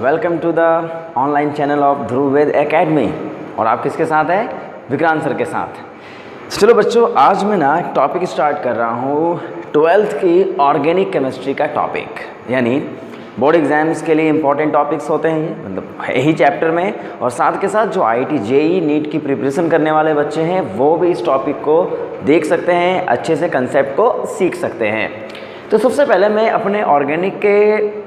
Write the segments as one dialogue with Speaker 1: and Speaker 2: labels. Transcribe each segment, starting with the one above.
Speaker 1: Welcome to the online channel of Dhruv Ved academy. और आप किसके साथ है? विक्रांत सर के साथ। चलो बच्चों, आज मैं ना टॉपिक स्टार्ट कर रहा हूँ 12th की ऑर्गेनिक केमिस्ट्री का टॉपिक। यानी बोर्ड एग्जाम्स के लिए इंपॉर्टेंट टॉपिक्स होते हैं ये, मतलब यही चैप्टर में। और साथ के साथ जो IIT JEE नीट की प्रिपरेशन करने वाले बच्चे हैं वो भी इस टॉपिक को देख सकते हैं, अच्छे से कंसेप्ट को सीख सकते हैं। तो सबसे पहले मैं अपने ऑर्गेनिक के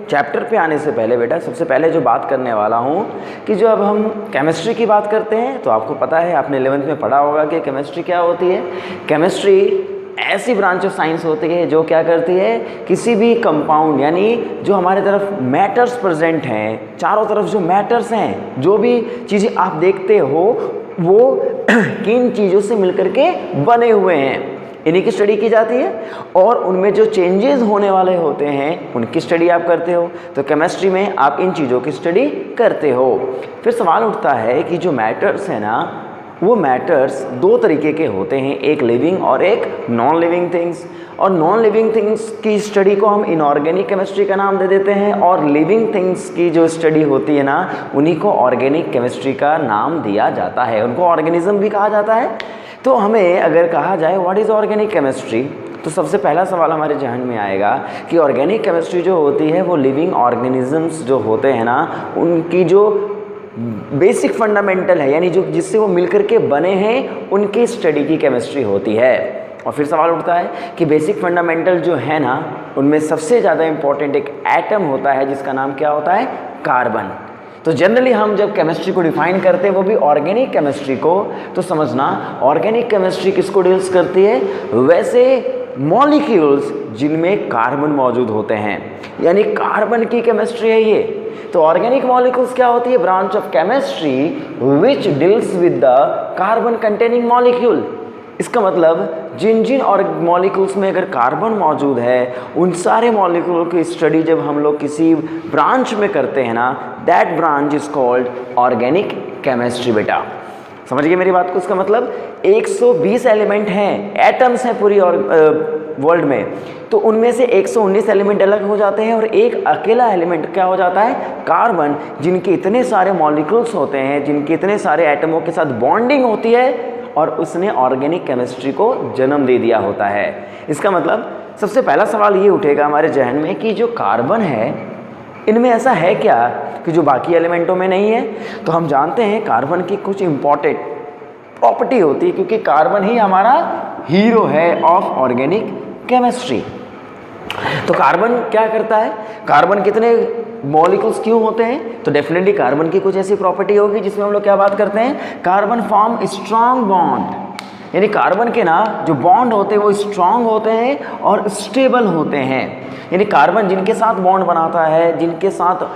Speaker 1: चैप्टर पे आने से पहले बेटा सबसे पहले जो बात करने वाला हूँ कि जो अब हम केमिस्ट्री की बात करते हैं तो आपको पता है, आपने 11th में पढ़ा होगा कि केमिस्ट्री क्या होती है। केमिस्ट्री ऐसी ब्रांच ऑफ साइंस होती है जो क्या करती है, किसी भी कंपाउंड यानी जो हमारे तरफ मैटर्स प्रेजेंट हैं, चारों तरफ जो मैटर्स हैं, जो भी चीज़ें आप देखते हो वो किन चीज़ों से मिलकर के बने हुए हैं, इन्हीं की स्टडी की जाती है। और उनमें जो चेंजेस होने वाले होते हैं उनकी स्टडी आप करते हो। तो केमिस्ट्री में आप इन चीज़ों की स्टडी करते हो। फिर सवाल उठता है कि जो मैटर्स है ना, वो मैटर्स दो तरीके के होते हैं, एक लिविंग और एक नॉन लिविंग थिंग्स। और नॉन लिविंग थिंग्स की स्टडी को हम इनऑर्गेनिक केमिस्ट्री का नाम दे देते हैं, और लिविंग थिंग्स की जो स्टडी होती है ना, उन्हीं को ऑर्गेनिक केमिस्ट्री का नाम दिया जाता है, उनको ऑर्गेनिज्म भी कहा जाता है। तो हमें अगर कहा जाए व्हाट इज़ ऑर्गेनिक केमिस्ट्री, तो सबसे पहला सवाल हमारे जहन में आएगा कि ऑर्गेनिक केमिस्ट्री जो होती है वो लिविंग ऑर्गेनिजम्स जो होते हैं ना, उनकी जो बेसिक फंडामेंटल है, यानी जो जिससे वो मिलकर के बने हैं, उनकी स्टडी की केमिस्ट्री होती है। और फिर सवाल उठता है कि बेसिक फंडामेंटल जो है ना, उनमें सबसे ज़्यादा इम्पॉर्टेंट एक एटम होता है जिसका नाम क्या होता है? कार्बन। तो जनरली हम जब केमिस्ट्री को डिफाइन करते हैं वो भी ऑर्गेनिक केमिस्ट्री को, तो समझना ऑर्गेनिक केमिस्ट्री किसको डील्स करती है? वैसे मॉलिक्यूल्स जिनमें कार्बन मौजूद होते हैं, यानी कार्बन की केमिस्ट्री है ये। तो ऑर्गेनिक मॉलिक्यूल्स क्या होती है? Branch of chemistry which deals with the carbon containing molecule. इसका मतलब जिन जिन और मॉलिक्यूल्स में अगर कार्बन मौजूद है, उन सारे मॉलिक्यूल की स्टडी जब हम लोग किसी ब्रांच में करते हैं ना, that branch is called organic chemistry. बेटा समझ गए मेरी बात को? इसका मतलब 120 एलिमेंट हैं, एटम्स हैं पूरी और वर्ल्ड में, तो उनमें से 119 एलिमेंट अलग हो जाते हैं और एक अकेला एलिमेंट क्या हो जाता है? कार्बन, जिनके इतने सारे मॉलिक्यूल्स होते हैं, जिनके इतने सारे एटमों के साथ बॉन्डिंग होती है, और उसने ऑर्गेनिक केमिस्ट्री को जन्म दे दिया होता है। इसका मतलब सबसे पहला सवाल ये उठेगा हमारे जहन में कि जो कार्बन है, इनमें ऐसा है क्या कि जो बाकी एलिमेंटों में नहीं है? तो हम जानते हैं कार्बन की कुछ इंपॉर्टेंट प्रॉपर्टी होती है, क्योंकि कार्बन ही हमारा हीरो है ऑफ ऑर्गेनिक केमिस्ट्री। तो कार्बन क्या करता है? कार्बन कितने मॉलिक्यूल्स क्यों होते हैं? तो डेफिनेटली कार्बन की कुछ ऐसी प्रॉपर्टी होगी जिसमें हम लोग क्या बात करते हैं? कार्बन फॉर्म स्ट्रॉन्ग बॉन्ड, यानी कार्बन के ना जो बॉन्ड होते हैं वो स्ट्रॉन्ग होते हैं और स्टेबल होते हैं। यानी कार्बन जिनके साथ बॉन्ड बनाता है, जिनके साथ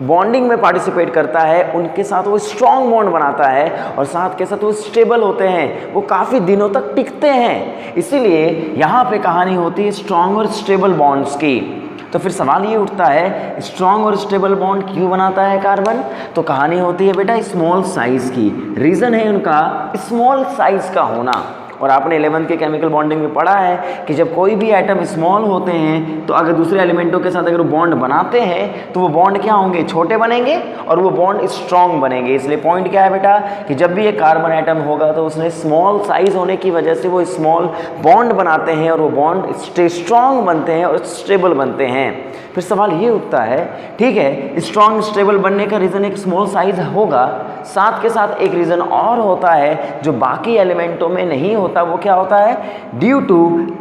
Speaker 1: बॉन्डिंग में पार्टिसिपेट करता है, उनके साथ वो स्ट्रॉन्ग बॉन्ड बनाता है, और साथ के साथ वो स्टेबल होते हैं, वो काफ़ी दिनों तक टिकते हैं। इसीलिए यहाँ पे कहानी होती है स्ट्रॉन्ग और स्टेबल बॉन्ड्स की। तो फिर सवाल ये उठता है, स्ट्रॉन्ग और स्टेबल बॉन्ड क्यों बनाता है कार्बन? तो कहानी होती है बेटा स्मॉल साइज़ की। रीज़न है उनका स्मॉल साइज़ का होना। और आपने 11th के केमिकल बॉन्डिंग में पढ़ा है कि जब कोई भी एटम स्मॉल होते हैं तो अगर दूसरे एलिमेंटों के साथ अगर वो बॉन्ड बनाते हैं तो वो बॉन्ड क्या होंगे? छोटे बनेंगे, और वो बॉन्ड स्ट्रॉन्ग बनेंगे। इसलिए पॉइंट क्या है बेटा कि जब भी एक कार्बन एटम होगा तो उसने स्मॉल साइज होने की वजह से वो स्मॉल बॉन्ड बनाते हैं, और वो बॉन्ड स्ट्रॉन्ग बनते हैं और स्टेबल बनते हैं। फिर सवाल ये उठता है, ठीक है स्ट्रॉन्ग स्टेबल बनने का रीज़न एक स्मॉल साइज होगा, साथ के साथ एक रीज़न और होता है जो बाकी एलिमेंटों में नहीं होता। वो क्या होता है? Due to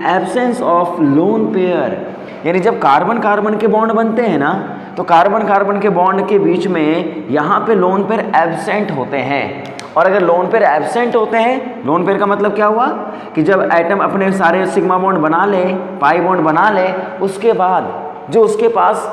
Speaker 1: absence of lone pair. यानी जब कार्बन कार्बन के बॉन्ड बनते हैं ना, तो कार्बन कार्बन के बॉन्ड के बीच में यहाँ पे लोन पेयर एब्सेंट होते हैं। और अगर लोन पेयर एब्सेंट होते हैं, लोन पेयर का मतलब क्या हुआ कि जब एटम अपने सारे सिग्मा बॉन्ड बना ले, पाई बॉन्ड बना ले, उसके बाद जो उसके पास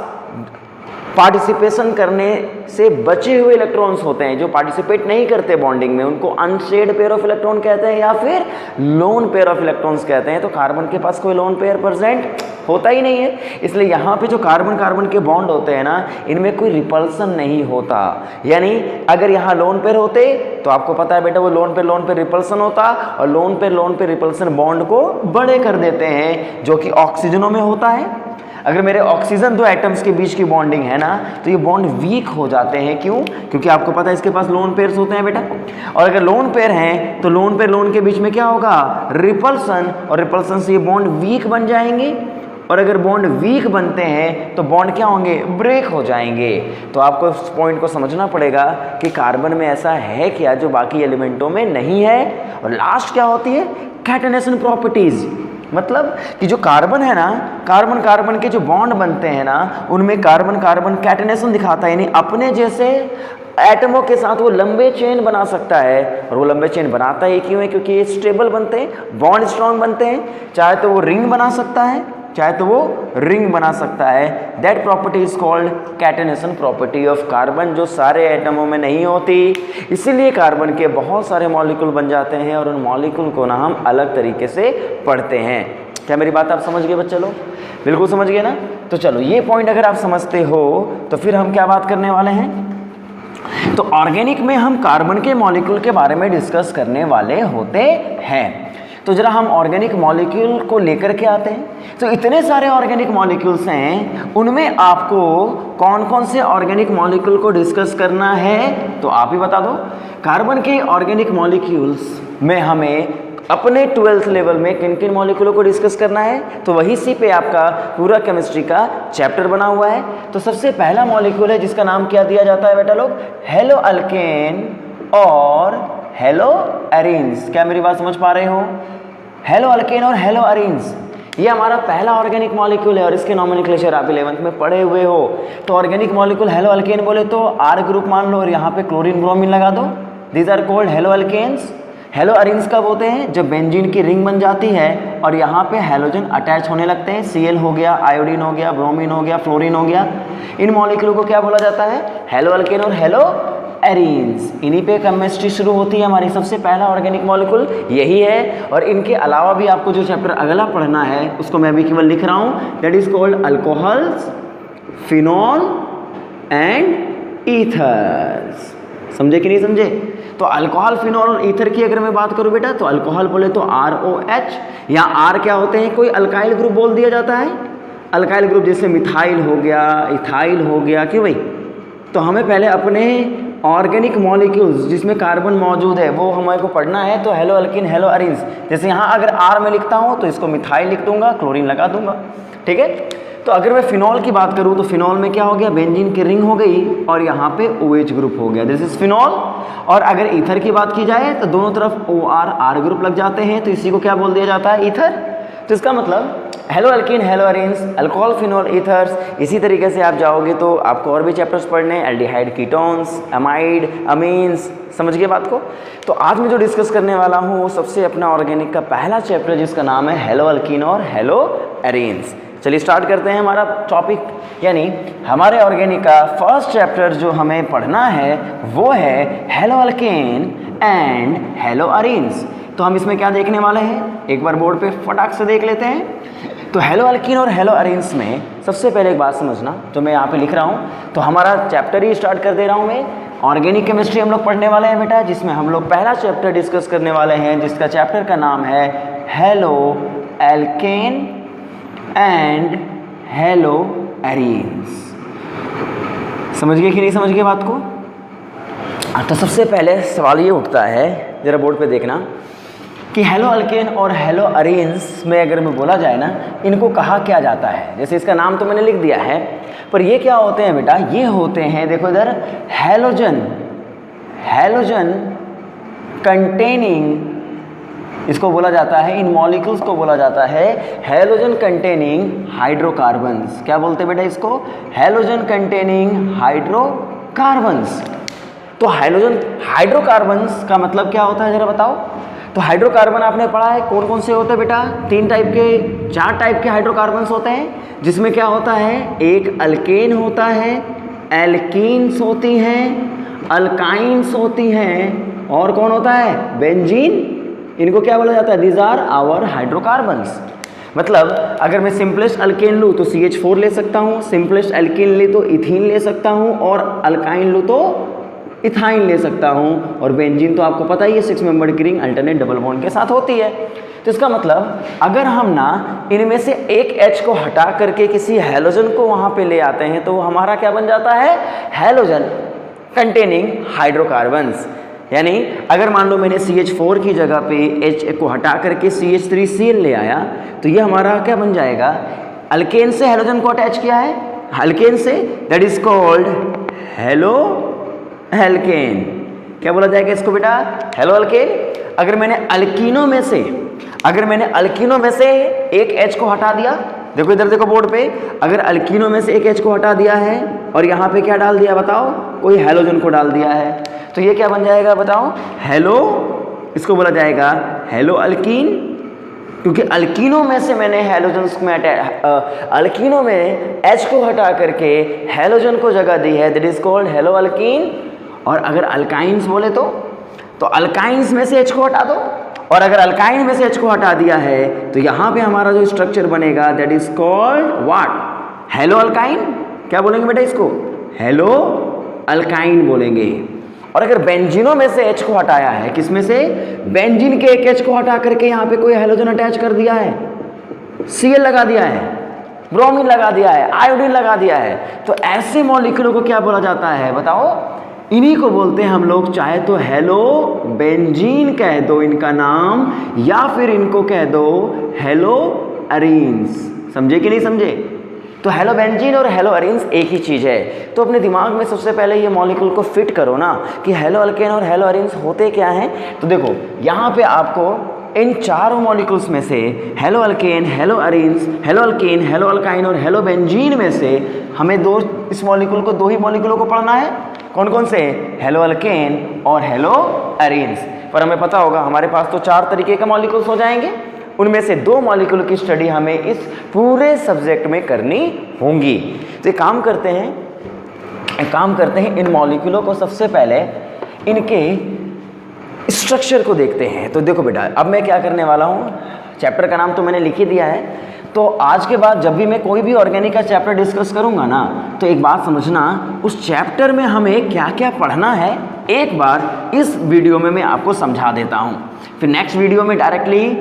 Speaker 1: पार्टिसिपेशन करने से बचे हुए इलेक्ट्रॉन्स होते हैं, जो पार्टिसिपेट नहीं करते बॉन्डिंग में, उनको अनशेयर्ड पेयर ऑफ इलेक्ट्रॉन कहते हैं या फिर लोन पेयर ऑफ इलेक्ट्रॉन्स कहते हैं। तो कार्बन के पास कोई लोन पेयर प्रेजेंट होता ही नहीं है। इसलिए यहाँ पे जो कार्बन कार्बन के बॉन्ड होते हैं ना, इनमें कोई रिपल्सन नहीं होता। यानी अगर यहाँ लोन पेयर होते तो आपको पता है बेटा वो लोन पे रिपल्सन होता, और लोन पे रिपल्सन बॉन्ड को बड़े कर देते हैं, जो कि ऑक्सीजनों में होता है। अगर मेरे ऑक्सीजन दो एटम्स के बीच की बॉन्डिंग है ना, तो ये बॉन्ड वीक हो जाते हैं। क्यों? क्योंकि आपको पता है इसके पास लोन पेयर्स होते हैं बेटा, और अगर लोन पेयर हैं तो लोन पेयर लोन के बीच में क्या होगा? रिपल्सन, और रिपल्सन से ये बॉन्ड वीक बन जाएंगे, और अगर बॉन्ड वीक बनते हैं तो बॉन्ड क्या होंगे? ब्रेक हो जाएंगे। तो आपको इस पॉइंट को समझना पड़ेगा कि कार्बन में ऐसा है क्या जो बाकी एलिमेंटों में नहीं है। और लास्ट क्या होती है? कैटेनेशन प्रॉपर्टीज, मतलब कि जो कार्बन है ना, कार्बन कार्बन के जो बॉन्ड बनते हैं ना, उनमें कार्बन कार्बन कैटेनेशन दिखाता है, यानी अपने जैसे एटमों के साथ वो लंबे चेन बना सकता है। और वो लंबे चेन बनाता ही क्यों है? क्योंकि ये स्टेबल बनते हैं, बॉन्ड स्ट्रॉन्ग बनते हैं। चाहे तो वो रिंग बना सकता है, चाहे तो वो रिंग बना सकता है। That property is called catenation property of carbon, जो सारे एटमों में नहीं होती। इसीलिए कार्बन के बहुत सारे मॉलिक्यूल बन जाते हैं, और उन मॉलिक्यूल को ना हम अलग तरीके से पढ़ते हैं। क्या मेरी बात आप समझ गए बच्चे लोग? बिल्कुल समझ गए ना? तो चलो, ये पॉइंट अगर आप समझते हो तो फिर हम क्या बात करने वाले हैं? तो ऑर्गेनिक में हम कार्बन के मॉलिक्यूल के बारे में डिस्कस करने वाले होते हैं। तो जरा हम ऑर्गेनिक मॉलिक्यूल को लेकर के आते हैं। तो इतने सारे ऑर्गेनिक मॉलिक्यूल्स हैं, उनमें आपको कौन कौन से ऑर्गेनिक मॉलिक्यूल को डिस्कस करना है तो आप ही बता दो। कार्बन के ऑर्गेनिक मॉलिक्यूल्स में हमें अपने 12th लेवल में किन किन मॉलिक्यूलों को डिस्कस करना है, तो वही सी पे आपका पूरा केमिस्ट्री का चैप्टर बना हुआ है। तो सबसे पहला मॉलिक्यूल है जिसका नाम क्या दिया जाता है बेटा लोग? हेलो अल्केन और हेलो एरीन्स। क्या मेरी बात समझ पा रहे हो? हेलो अल्केन और हेलो एरीन्स, ये हमारा पहला ऑर्गेनिक मॉलिक्यूल है, और इसके नॉमेनक्लेचर आप 11th में पढ़े हुए हो। तो ऑर्गेनिक मॉलिक्यूल हेलो अल्केन बोले तो आर ग्रुप मान लो, और यहाँ पे क्लोरीन ब्रोमीन लगा दो। These are called halo alkanes. Halo arenes कब होते हैं? जब बेंजीन की रिंग बन जाती है और यहाँ पे हैलोजन अटैच होने लगते हैं। Cl हो गया, आयोडीन हो गया, ब्रोमीन हो गया, फ्लोरीन हो गया। इन मॉलिक्यूल को क्या बोला जाता है? हेलो अल्केन और हेलो एरीन्स। इन्हीं पे केमिस्ट्री शुरू होती है हमारी। सबसे पहला ऑर्गेनिक मॉलिक्यूल यही है। और इनके अलावा भी आपको जो चैप्टर अगला पढ़ना है उसको मैं भी केवल लिख रहा हूँ। That is called alcohols, phenol and ethers. समझे कि नहीं समझे? तो अल्कोहल, फिनॉल और ईथर की अगर मैं बात करूं बेटा, तो अल्कोहल बोले तो ROH, या R क्या होते हैं? कोई अल्काइल ग्रुप बोल दिया जाता है। अल्काइल ग्रुप जैसे मिथाइल हो गया, इथाइल हो गया। क्यों भाई? तो हमें पहले अपने ऑर्गेनिक मॉलिक्यूल्स जिसमें कार्बन मौजूद है वो हमारे को पढ़ना है। तो हेलो अल्किन, हेलो एरीन्स, जैसे यहाँ अगर R में लिखता हूँ तो इसको मिथाइल लिख दूंगा, क्लोरीन लगा दूंगा। ठीक है? तो अगर मैं फिनॉल की बात करूँ तो फिनॉल में क्या हो गया? बेंजीन की रिंग हो गई और यहाँ पे OH ग्रुप हो गया, दिस इज फिनॉल। और अगर ईथर की बात की जाए तो दोनों तरफ OR ग्रुप लग जाते हैं, तो इसी को क्या बोल दिया जाता है? ईथर। तो इसका मतलब hello alkene, hello arenes, alcohol, phenol, ethers. इसी तरीके से आप जाओगे तो आपको और भी चैप्टर्स पढ़ने हैं, एल्डिहाइड, कीटोन्स, अमाइड, अमीन्स। समझ गए बात को? तो आज मैं जो डिस्कस करने वाला हूँ वो सबसे अपना ऑर्गेनिक का पहला चैप्टर जिसका नाम है हेलो अल्किन और हेलो एरीन्स। चलिए स्टार्ट करते हैं हमारा टॉपिक, यानी हमारे ऑर्गेनिक का फर्स्ट चैप्टर जो हमें पढ़ना है वो है hello alkane and hello arenes. तो हम इसमें क्या देखने वाले हैं, एक बार बोर्ड पे फटाक से देख लेते हैं। तो हेलो अल्कीन और हेलो एरीन्स में सबसे पहले एक बात समझना, जो मैं यहाँ पे लिख रहा हूँ, तो हमारा चैप्टर ही स्टार्ट कर दे रहा हूँ मैं। ऑर्गेनिक केमिस्ट्री हम लोग पढ़ने वाले हैं बेटा, जिसमें हम लोग पहला चैप्टर डिस्कस करने वाले हैं, जिसका चैप्टर का नाम है hello alkane and hello arenes. समझ गए कि नहीं समझ गए बात को? तो सबसे पहले सवाल ये उठता है, जरा बोर्ड पे देखना, कि हेलो अल्केन और हेलो एरीन्स में अगर मैं बोला जाए ना, इनको कहा क्या जाता है? जैसे इसका नाम तो मैंने लिख दिया है, पर ये क्या होते हैं बेटा? ये होते हैं, देखो इधर, हैलोजन, हैलोजन कंटेनिंग, इसको बोला जाता है, इन मॉलिक्यूल्स को बोला जाता है हैलोजन कंटेनिंग हाइड्रोकार्बन्स। क्या बोलते हैं बेटा इसको? Halogen containing hydrocarbons. तो हैलोजन हाइड्रोकार्बन्स का मतलब क्या होता है, जरा बताओ। तो हाइड्रोकार्बन आपने पढ़ा है कौन कौन से होते हैं बेटा? 3 टाइप के, 4 टाइप के हाइड्रोकार्बन्स होते हैं, जिसमें क्या होता है? एक अल्केन होता है, एल्कीन्स होती हैं, अल्काइन्स होती हैं, और कौन होता है? बेंजीन। इनको क्या बोला जाता है? These are our hydrocarbons. मतलब अगर मैं सिंपलेस्ट अल्केन लूँ तो CH4 ले सकता हूँ, सिंपलेस्ट एल्कीन ले तो इथीन ले सकता हूँ, और अल्काइन लूँ तो इथाइन ले सकता हूँ। और बेंजीन तो आपको पता ही है 6 मेंबर्ड की रिंग अल्टरनेट डबल बॉन्ड के साथ होती है। तो इसका मतलब अगर हम ना इनमें से एक H को हटा करके किसी हैलोजन को वहाँ पे ले आते हैं तो हमारा क्या बन जाता है, हैलोजन कंटेनिंग हाइड्रोकार्बन्स। यानी अगर मान लो मैंने CH4 की जगह पे H को हटा करके CH3Cl ले आया तो ये हमारा क्या बन जाएगा, अल्केन से हैलोजन को अटैच किया है, अल्केन से, that is called halo alkane. क्या बोला जाएगा इसको बेटा, हेलो एल्केन। अगर मैंने अल्कीनों में से एक H को हटा दिया, देखो इधर देखो बोर्ड पे, अगर अल्कीनों में से एक H को हटा दिया है और यहाँ पे क्या डाल दिया बताओ, कोई हैलोजन को डाल दिया है, तो ये क्या बन जाएगा बताओ, हेलो, इसको बोला जाएगा हेलो अल्कीन। क्योंकि अल्कीनों में से मैंने हैलोजन्स में अल्कीनों में H को हटा करके हैलोजन को जगह दी है, that is called hello alkyne. और अगर अल्काइंस बोले तो अल्काइंस में से H को हटा दो, और अगर अल्काइन में से H को हटा दिया है तो यहाँ पे हमारा जो स्ट्रक्चर बनेगा that is called what, hello alkyne. क्या बोलेंगे बेटा इसको, हेलो अल्काइन बोलेंगे। और अगर बेंजीनों में से H को हटाया है, किसमें से, बेंजीन के एक H को हटा करके यहाँ पे कोई हैलोजन अटैच कर दिया है, Cl लगा दिया है, ब्रोमीन लगा दिया है, आयोडीन लगा दिया है, तो ऐसे मॉलिक्यूलों को क्या बोला जाता है बताओ, इन्हीं को बोलते हैं हम लोग, चाहे तो हेलो बेंजीन कह दो इनका नाम, या फिर इनको कह दो हेलो अरीन्स। समझे कि नहीं समझे? तो हेलो बेंजीन और हेलो अरीन्स एक ही चीज़ है। तो अपने दिमाग में सबसे पहले ये मॉलिक्यूल को फिट करो ना कि हेलो अल्केन और हेलो अरीन्स होते क्या हैं। तो देखो यहाँ पे आपको इन चारों मॉलिक्यूल्स में से hello alkane, hello arenes, hello alkane, hello alkyne और हेलो बेंजीन में से हमें इस मॉलिक्यूल को, दो ही मॉलिक्यूलों को पढ़ना है। कौन कौन से, हेलो अल्केन और हेलो अरीन्स। पर हमें पता होगा हमारे पास तो 4 तरीके के मॉलिक्यूल्स हो जाएंगे, उनमें से 2 मॉलिक्यूल की स्टडी हमें इस पूरे सब्जेक्ट में करनी होंगी। तो एक काम करते हैं इन मॉलिक्यूलों को सबसे पहले इनके स्ट्रक्चर को देखते हैं। तो देखो बेटा, अब मैं क्या करने वाला हूँ, चैप्टर का नाम तो मैंने लिख ही दिया है। तो आज के बाद जब भी मैं कोई भी ऑर्गेनिक का चैप्टर डिस्कस करूंगा ना, तो एक बात समझना, उस चैप्टर में हमें क्या क्या पढ़ना है एक बार इस वीडियो में मैं आपको समझा देता हूं। फिर नेक्स्ट वीडियो में डायरेक्टली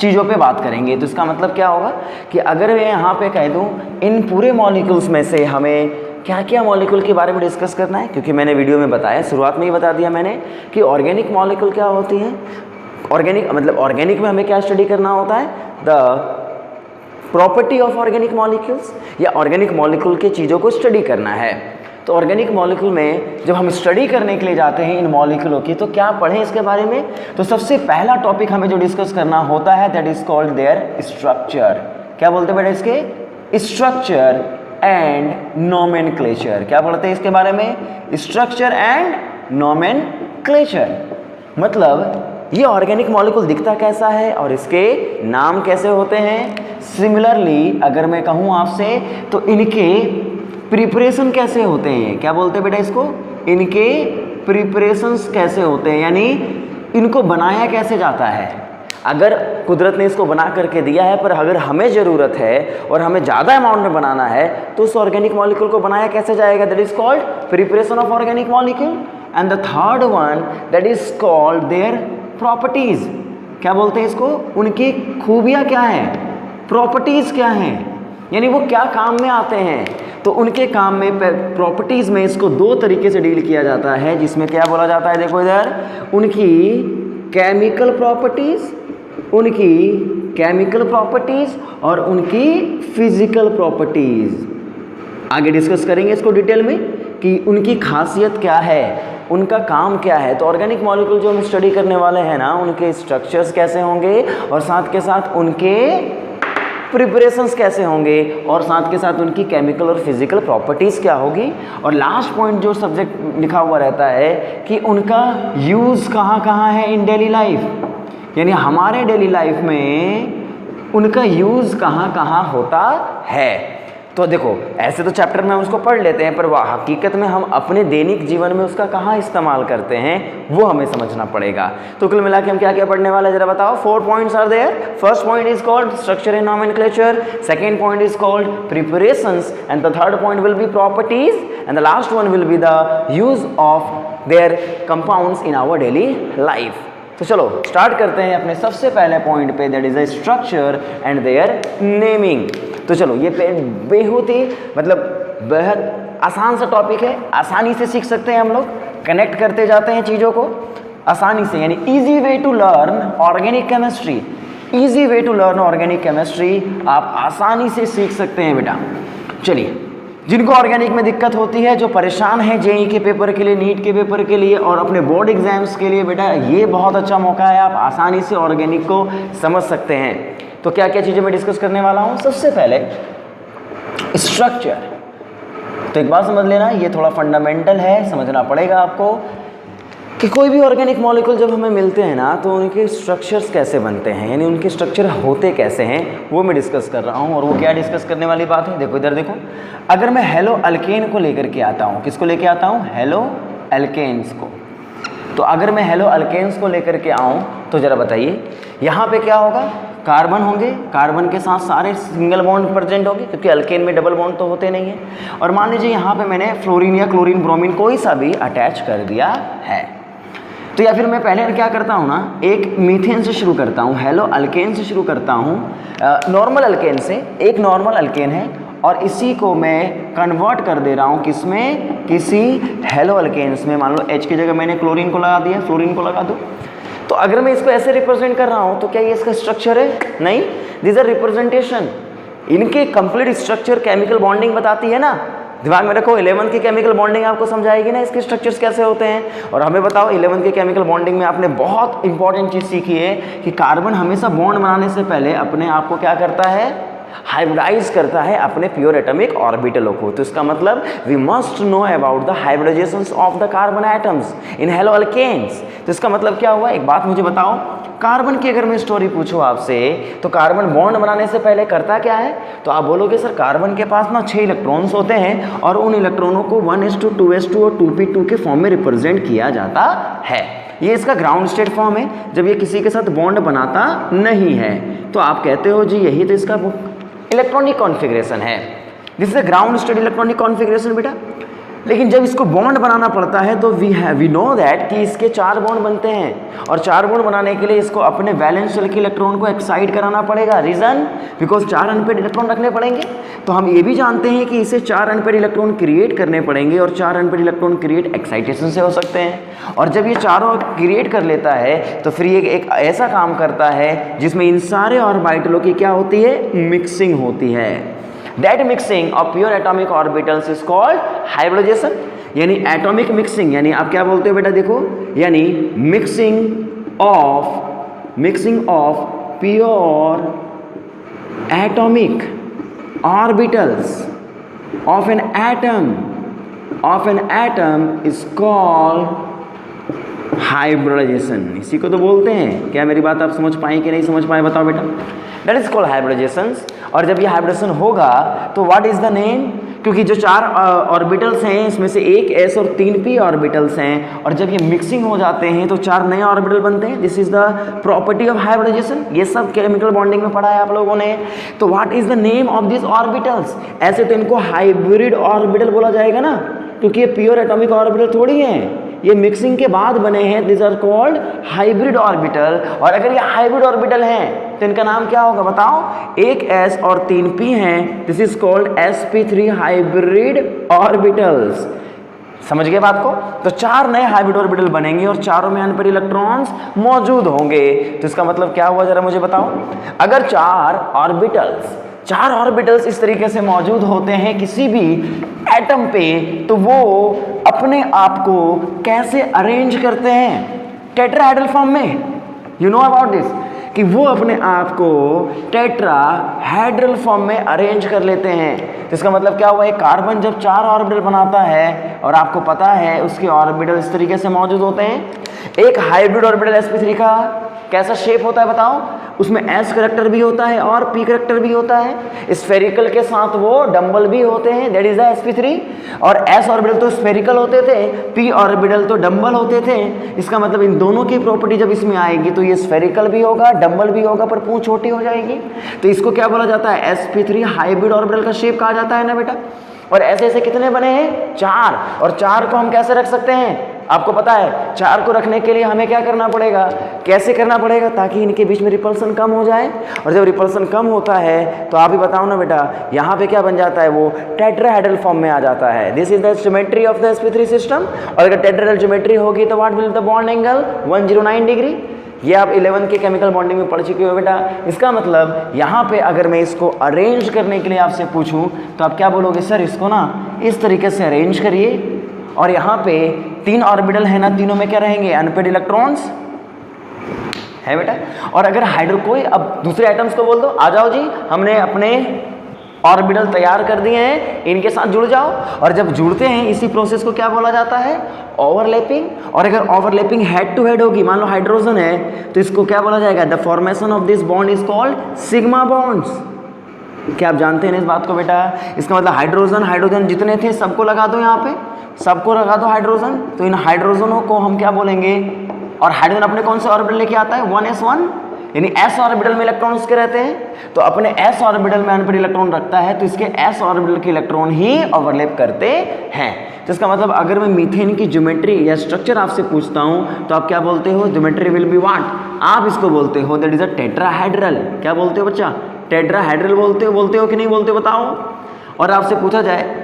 Speaker 1: चीज़ों पे बात करेंगे। तो इसका मतलब क्या होगा कि अगर मैं यहाँ पे कह दूँ इन पूरे मॉलिक्यूल्स में से हमें क्या क्या मॉलिक्यूल के बारे में डिस्कस करना है, क्योंकि मैंने वीडियो में बताया, शुरुआत में ही बता दिया मैंने कि ऑर्गेनिक मॉलिक्यूल क्या होती है। ऑर्गेनिक में हमें क्या स्टडी करना होता है, the property of organic molecules, या ऑर्गेनिक मॉलिक्यूल की चीज़ों को स्टडी करना है। तो ऑर्गेनिक मॉलिक्यूल में जब हम स्टडी करने के लिए जाते हैं इन मॉलिक्यूलों की, तो क्या पढ़ें इसके बारे में। तो सबसे पहला टॉपिक हमें जो डिस्कस करना होता है that is called there structure. क्या बोलते हैं बेटा इसके, स्ट्रक्चर एंड नोमेनक्लेचर। क्या बोलते हैं इसके बारे में, स्ट्रक्चर एंड नोमेनक्लेचर। मतलब ये ऑर्गेनिक मॉलिक्यूल दिखता कैसा है और इसके नाम कैसे होते हैं। सिमिलरली अगर मैं कहूँ आपसे तो इनके प्रिपरेशन कैसे होते हैं। क्या बोलते हैं बेटा इसको, इनके प्रिपरेशंस कैसे होते हैं, यानी इनको बनाया कैसे जाता है। अगर कुदरत ने इसको बना करके दिया है, पर अगर हमें ज़रूरत है और हमें ज़्यादा अमाउंट में बनाना है, तो उस ऑर्गेनिक मॉलिक्यूल को बनाया कैसे जाएगा, that is called preparation of organic molecule. And the third one that is called their properties. क्या बोलते हैं इसको, उनकी खूबियाँ क्या हैं, प्रॉपर्टीज क्या हैं, यानी वो क्या काम में आते हैं। तो उनके काम में प्रॉपर्टीज में इसको 2 तरीके से डील किया जाता है, जिसमें क्या बोला जाता है, देखो इधर, उनकी केमिकल प्रॉपर्टीज और उनकी फिजिकल प्रॉपर्टीज। आगे डिस्कस करेंगे इसको डिटेल में कि उनकी खासियत क्या है, उनका काम क्या है। तो ऑर्गेनिक मॉलिक्यूल जो हम स्टडी करने वाले हैं ना, उनके स्ट्रक्चर्स कैसे होंगे और साथ के साथ उनके प्रिपरेशंस कैसे होंगे और साथ के साथ उनकी केमिकल और फिजिकल प्रॉपर्टीज़ क्या होगी। और लास्ट पॉइंट जो सब्जेक्ट लिखा हुआ रहता है कि उनका यूज़ कहाँ कहाँ है इन डेली लाइफ, यानी हमारे डेली लाइफ में उनका यूज़ कहाँ कहाँ होता है। तो देखो, ऐसे तो चैप्टर में हम उसको पढ़ लेते हैं, पर वह हकीकत में हम अपने दैनिक जीवन में उसका कहाँ इस्तेमाल करते हैं वो हमें समझना पड़ेगा। तो कुल मिला के हम क्या क्या पढ़ने वाले हैं जरा बताओ। 4 points are there. First point is called structure and nomenclature, second point is called preparations, and the third point will be properties, and the last one will be the use of their compounds in our daily life. तो चलो start करते हैं अपने सबसे पहले point पे, that is a structure and their naming. तो चलो ये बेहद ही बेहद आसान सा टॉपिक है, आसानी से सीख सकते हैं हम लोग, कनेक्ट करते जाते हैं चीज़ों को आसानी से, यानी easy way to learn organic chemistry. Easy way to learn organic chemistry आप आसानी से सीख सकते हैं बेटा। चलिए, जिनको ऑर्गेनिक में दिक्कत होती है, जो परेशान है जेईई के पेपर के लिए, नीट के पेपर के लिए और अपने बोर्ड एग्जाम्स के लिए, बेटा ये बहुत अच्छा मौका है, आप आसानी से ऑर्गेनिक को समझ सकते हैं। तो क्या क्या चीज़ें मैं डिस्कस करने वाला हूँ। सबसे पहले स्ट्रक्चर। तो एक बात समझ लेना, ये थोड़ा फंडामेंटल है, समझना पड़ेगा आपको कि कोई भी ऑर्गेनिक मॉलिक्यूल जब हमें मिलते हैं ना, तो उनके स्ट्रक्चर्स कैसे बनते हैं, यानी उनके स्ट्रक्चर होते कैसे हैं, वो मैं डिस्कस कर रहा हूँ। और वो क्या डिस्कस करने वाली बात है, देखो इधर देखो। अगर मैं हेलो अल्केन को लेकर के आता हूँ, किसको लेके आता हूँ, हेलो अल्केन्स को। तो अगर मैं हेलो अल्केन्स को लेकर के आऊँ तो ज़रा बताइए यहाँ पे क्या होगा, कार्बन होंगे, कार्बन के साथ सारे सिंगल बॉन्ड प्रेजेंट होंगे, क्योंकि अल्केन में डबल बॉन्ड तो होते नहीं हैं। और मान लीजिए यहाँ पे मैंने फ्लोरीन या क्लोरीन ब्रोमीन कोई सा भी अटैच कर दिया है, तो या फिर मैं पहले क्या करता हूँ ना, एक मीथेन से शुरू करता हूँ, हेलो अल्केन से शुरू करता हूँ, नॉर्मल अल्केन से। एक नॉर्मल अल्केन है और इसी को मैं कन्वर्ट कर दे रहा हूँ किसमें, किसी हेलो अल्केन्स में। मान लो H की जगह मैंने क्लोरीन को लगा दिया, फ्लोरीन को लगा दो। तो अगर मैं इसको ऐसे रिप्रेजेंट कर रहा हूँ तो क्या ये इसका स्ट्रक्चर है, नहीं, दिस आर रिप्रेजेंटेशन। इनके कंप्लीट स्ट्रक्चर केमिकल बॉन्डिंग बताती है ना, दिमाग में रखो। 11th की केमिकल बॉन्डिंग आपको समझाएगी ना इसके स्ट्रक्चर्स कैसे होते हैं। और हमें बताओ 11th के केमिकल बॉन्डिंग में आपने बहुत इंपॉर्टेंट चीज़ सीखी है कि कार्बन हमेशा बॉन्ड बनाने से पहले अपने आप को क्या करता है, हाइब्रिडाइज करता है अपने प्योर एटॉमिक ऑर्बिटलों को। तो इसका मतलब we must know about the hybridisations of the carbon atoms in haloalkanes. तो इसका मतलब क्या हुआ, एक बात मुझे बताओ, कार्बन की अगर मैं स्टोरी पूछूं आपसे, तो कार्बन बॉन्ड बनाने से पहले करता क्या है, तो आप बोलोगे सर कार्बन के पास ना 6 इलेक्ट्रॉन्स होते हैं और उन इलेक्ट्रॉनों को 1s2 2s2 और 2p2 के फॉर्म में रिप्रेजेंट किया जाता है। ये इसका ग्राउंड स्टेट फॉर्म है, जब ये किसी के साथ बॉन्ड बनाता नहीं है। तो आप कहते हो जी यही तो इसका इलेक्ट्रॉनिक कॉन्फ़िगरेशन है, this is a ground state electronic configuration बेटा। लेकिन जब इसको बॉन्ड बनाना पड़ता है तो वी नो दैट कि इसके 4 बॉन्ड बनते हैं, और 4 बॉन्ड बनाने के लिए इसको अपने वैलेंस शेल के इलेक्ट्रॉन को एक्साइट कराना पड़ेगा। रीज़न, बिकॉज 4 अनपेड इलेक्ट्रॉन रखने पड़ेंगे। तो हम ये भी जानते हैं कि इसे 4 अनपेड इलेक्ट्रॉन क्रिएट करने पड़ेंगे, और 4 अनपेड इलेक्ट्रॉन क्रिएट एक्साइटेशन से हो सकते हैं। और जब ये चारों क्रिएट कर लेता है तो फिर ये एक ऐसा काम करता है जिसमें इन सारे ऑर्बिटलों की क्या होती है, मिक्सिंग होती है। That mixing of pure atomic orbitals is called hybridization, यानी एटॉमिक मिक्सिंग, यानी आप क्या बोलते हो बेटा, देखो, यानी mixing of pure atomic orbitals of an atom is called hybridization. इसी को तो बोलते हैं। क्या मेरी बात आप समझ पाए कि नहीं समझ पाए, बताओ बेटा। That is called hybridization. और जब ये हाइब्रिडेशन होगा तो व्हाट इज द नेम, क्योंकि जो 4 ऑर्बिटल्स हैं इसमें से एक s और 3 p ऑर्बिटल्स हैं, और जब ये मिक्सिंग हो जाते हैं तो 4 नए ऑर्बिटल बनते हैं। This is the property of hybridization. ये सब केमिकल बॉन्डिंग में पढ़ा है आप लोगों ने। तो what is the name of this orbitals, ऐसे तो इनको हाइब्रिड ऑर्बिटल बोला जाएगा ना, क्योंकि ये प्योर एटॉमिक ऑर्बिटल थोड़ी हैं, ये मिक्सिंग के बाद बने हैं। This are called hybrid orbital. और अगर ये हाइब्रिड ऑर्बिटल हैं तो इनका नाम क्या होगा, बताओ। एक s और 3 p हैं, this is called sp3 hybrid orbitals. समझ गए बात को। तो 4 नए हाइब्रिड ऑर्बिटल बनेंगे और चारों में अनपेड इलेक्ट्रॉन्स मौजूद होंगे। तो इसका मतलब क्या हुआ, जरा मुझे बताओ। अगर 4 ऑर्बिटल्स इस तरीके से मौजूद होते हैं किसी भी एटम पे, तो वो अपने आप को कैसे अरेंज करते हैं, टेट्राहेड्रल फॉर्म में। यू नो अबाउट दिस, कि वो अपने आप को टेट्राहेड्रल फॉर्म में अरेंज कर लेते हैं। तो इसका मतलब क्या हुआ, एक कार्बन जब 4 ऑर्बिटल बनाता है, और आपको पता है उसके ऑर्बिटल इस तरीके से मौजूद होते हैं। एक हाइब्रिड ऑर्बिटल sp3 का कैसा शेप होता है बताओ, उसमें s करेक्टर भी होता है और p करेक्टर भी होता है। स्फेरिकल के साथ वो डम्बल भी होते हैं, दैट इज द sp3। और s ऑर्बिटल तो स्फेरिकल होते थे, p ऑर्बिटल तो डम्बल होते थे। इसका मतलब इन दोनों की प्रॉपर्टी जब इसमें आएगी तो ये स्फेरिकल भी होगा, डम्बल भी होगा, पर पूंछ छोटी हो जाएगी। तो इसको क्या बोला जाता है, sp3 हाइब्रिड ऑर्बिटल का शेप कहा जाता है ना बेटा। और ऐसे ऐसे कितने बने हैं, 4। और 4 को हम कैसे रख सकते हैं, आपको पता है 4 को रखने के लिए हमें क्या करना पड़ेगा, कैसे करना पड़ेगा, ताकि इनके बीच में रिपल्सन कम हो जाए। और जब रिपल्सन कम होता है तो आप ही बताओ ना बेटा, यहाँ पे क्या बन जाता है, वो टेट्राहेड्रल फॉर्म में आ जाता है। This is the geometry of the sp3 system. और अगर टेट्राहेड्रल ज्योमेट्री होगी तो what will the bond angle 109 degree. ये आप 11 के केमिकल बॉन्डिंग में पढ़ चुके हो बेटा। इसका मतलब यहाँ पे अगर मैं इसको अरेंज करने के लिए आपसे पूछूं तो आप क्या बोलोगे, सर इसको ना इस तरीके से अरेंज करिए, और यहाँ पे 3 ऑर्बिटल है ना, तीनों में क्या रहेंगे, अनपेड इलेक्ट्रॉन्स है बेटा। और अगर कोई अब दूसरे एटम्स को बोल दो, आ जाओ जी, हमने अपने ऑर्बिटल तैयार कर दिए हैं, इनके साथ जुड़ जाओ। और जब जुड़ते हैं इसी प्रोसेस को क्या बोला जाता है, ओवरलैपिंग। और अगर ओवरलैपिंग हेड टू हेड होगी, मान लो हाइड्रोजन है, तो इसको क्या बोला जाएगा, the formation of this bond is called sigma bonds. क्या आप जानते हैं इस बात को बेटा? इसका मतलब हाइड्रोजन जितने थे सबको लगा दो, यहाँ पे सबको लगा दो हाइड्रोजन, तो इन हाइड्रोजनों को हम क्या बोलेंगे। और हाइड्रोजन अपने कौन से ऑर्बिटल लेके आता है, 1s1, यानी s ऑर्बिटल में इलेक्ट्रॉन्स के रहते हैं। तो अपने s ऑर्बिटल में अनपेड इलेक्ट्रॉन रखता है, तो इसके s ऑर्बिटल के इलेक्ट्रॉन ही ओवरलैप करते हैं। तो इसका मतलब अगर मैं मीथेन की ज्योमेट्री या स्ट्रक्चर आपसे पूछता हूं तो आप क्या बोलते हो, ज्योमेट्री विल बी व्हाट, आप इसको बोलते हो दैट इज अ टेट्राहेड्रल। क्या बोलते हो बच्चा, टेट्राहेड्रल बोलते हो कि नहीं बोलते हो बताओ। और आपसे पूछा जाए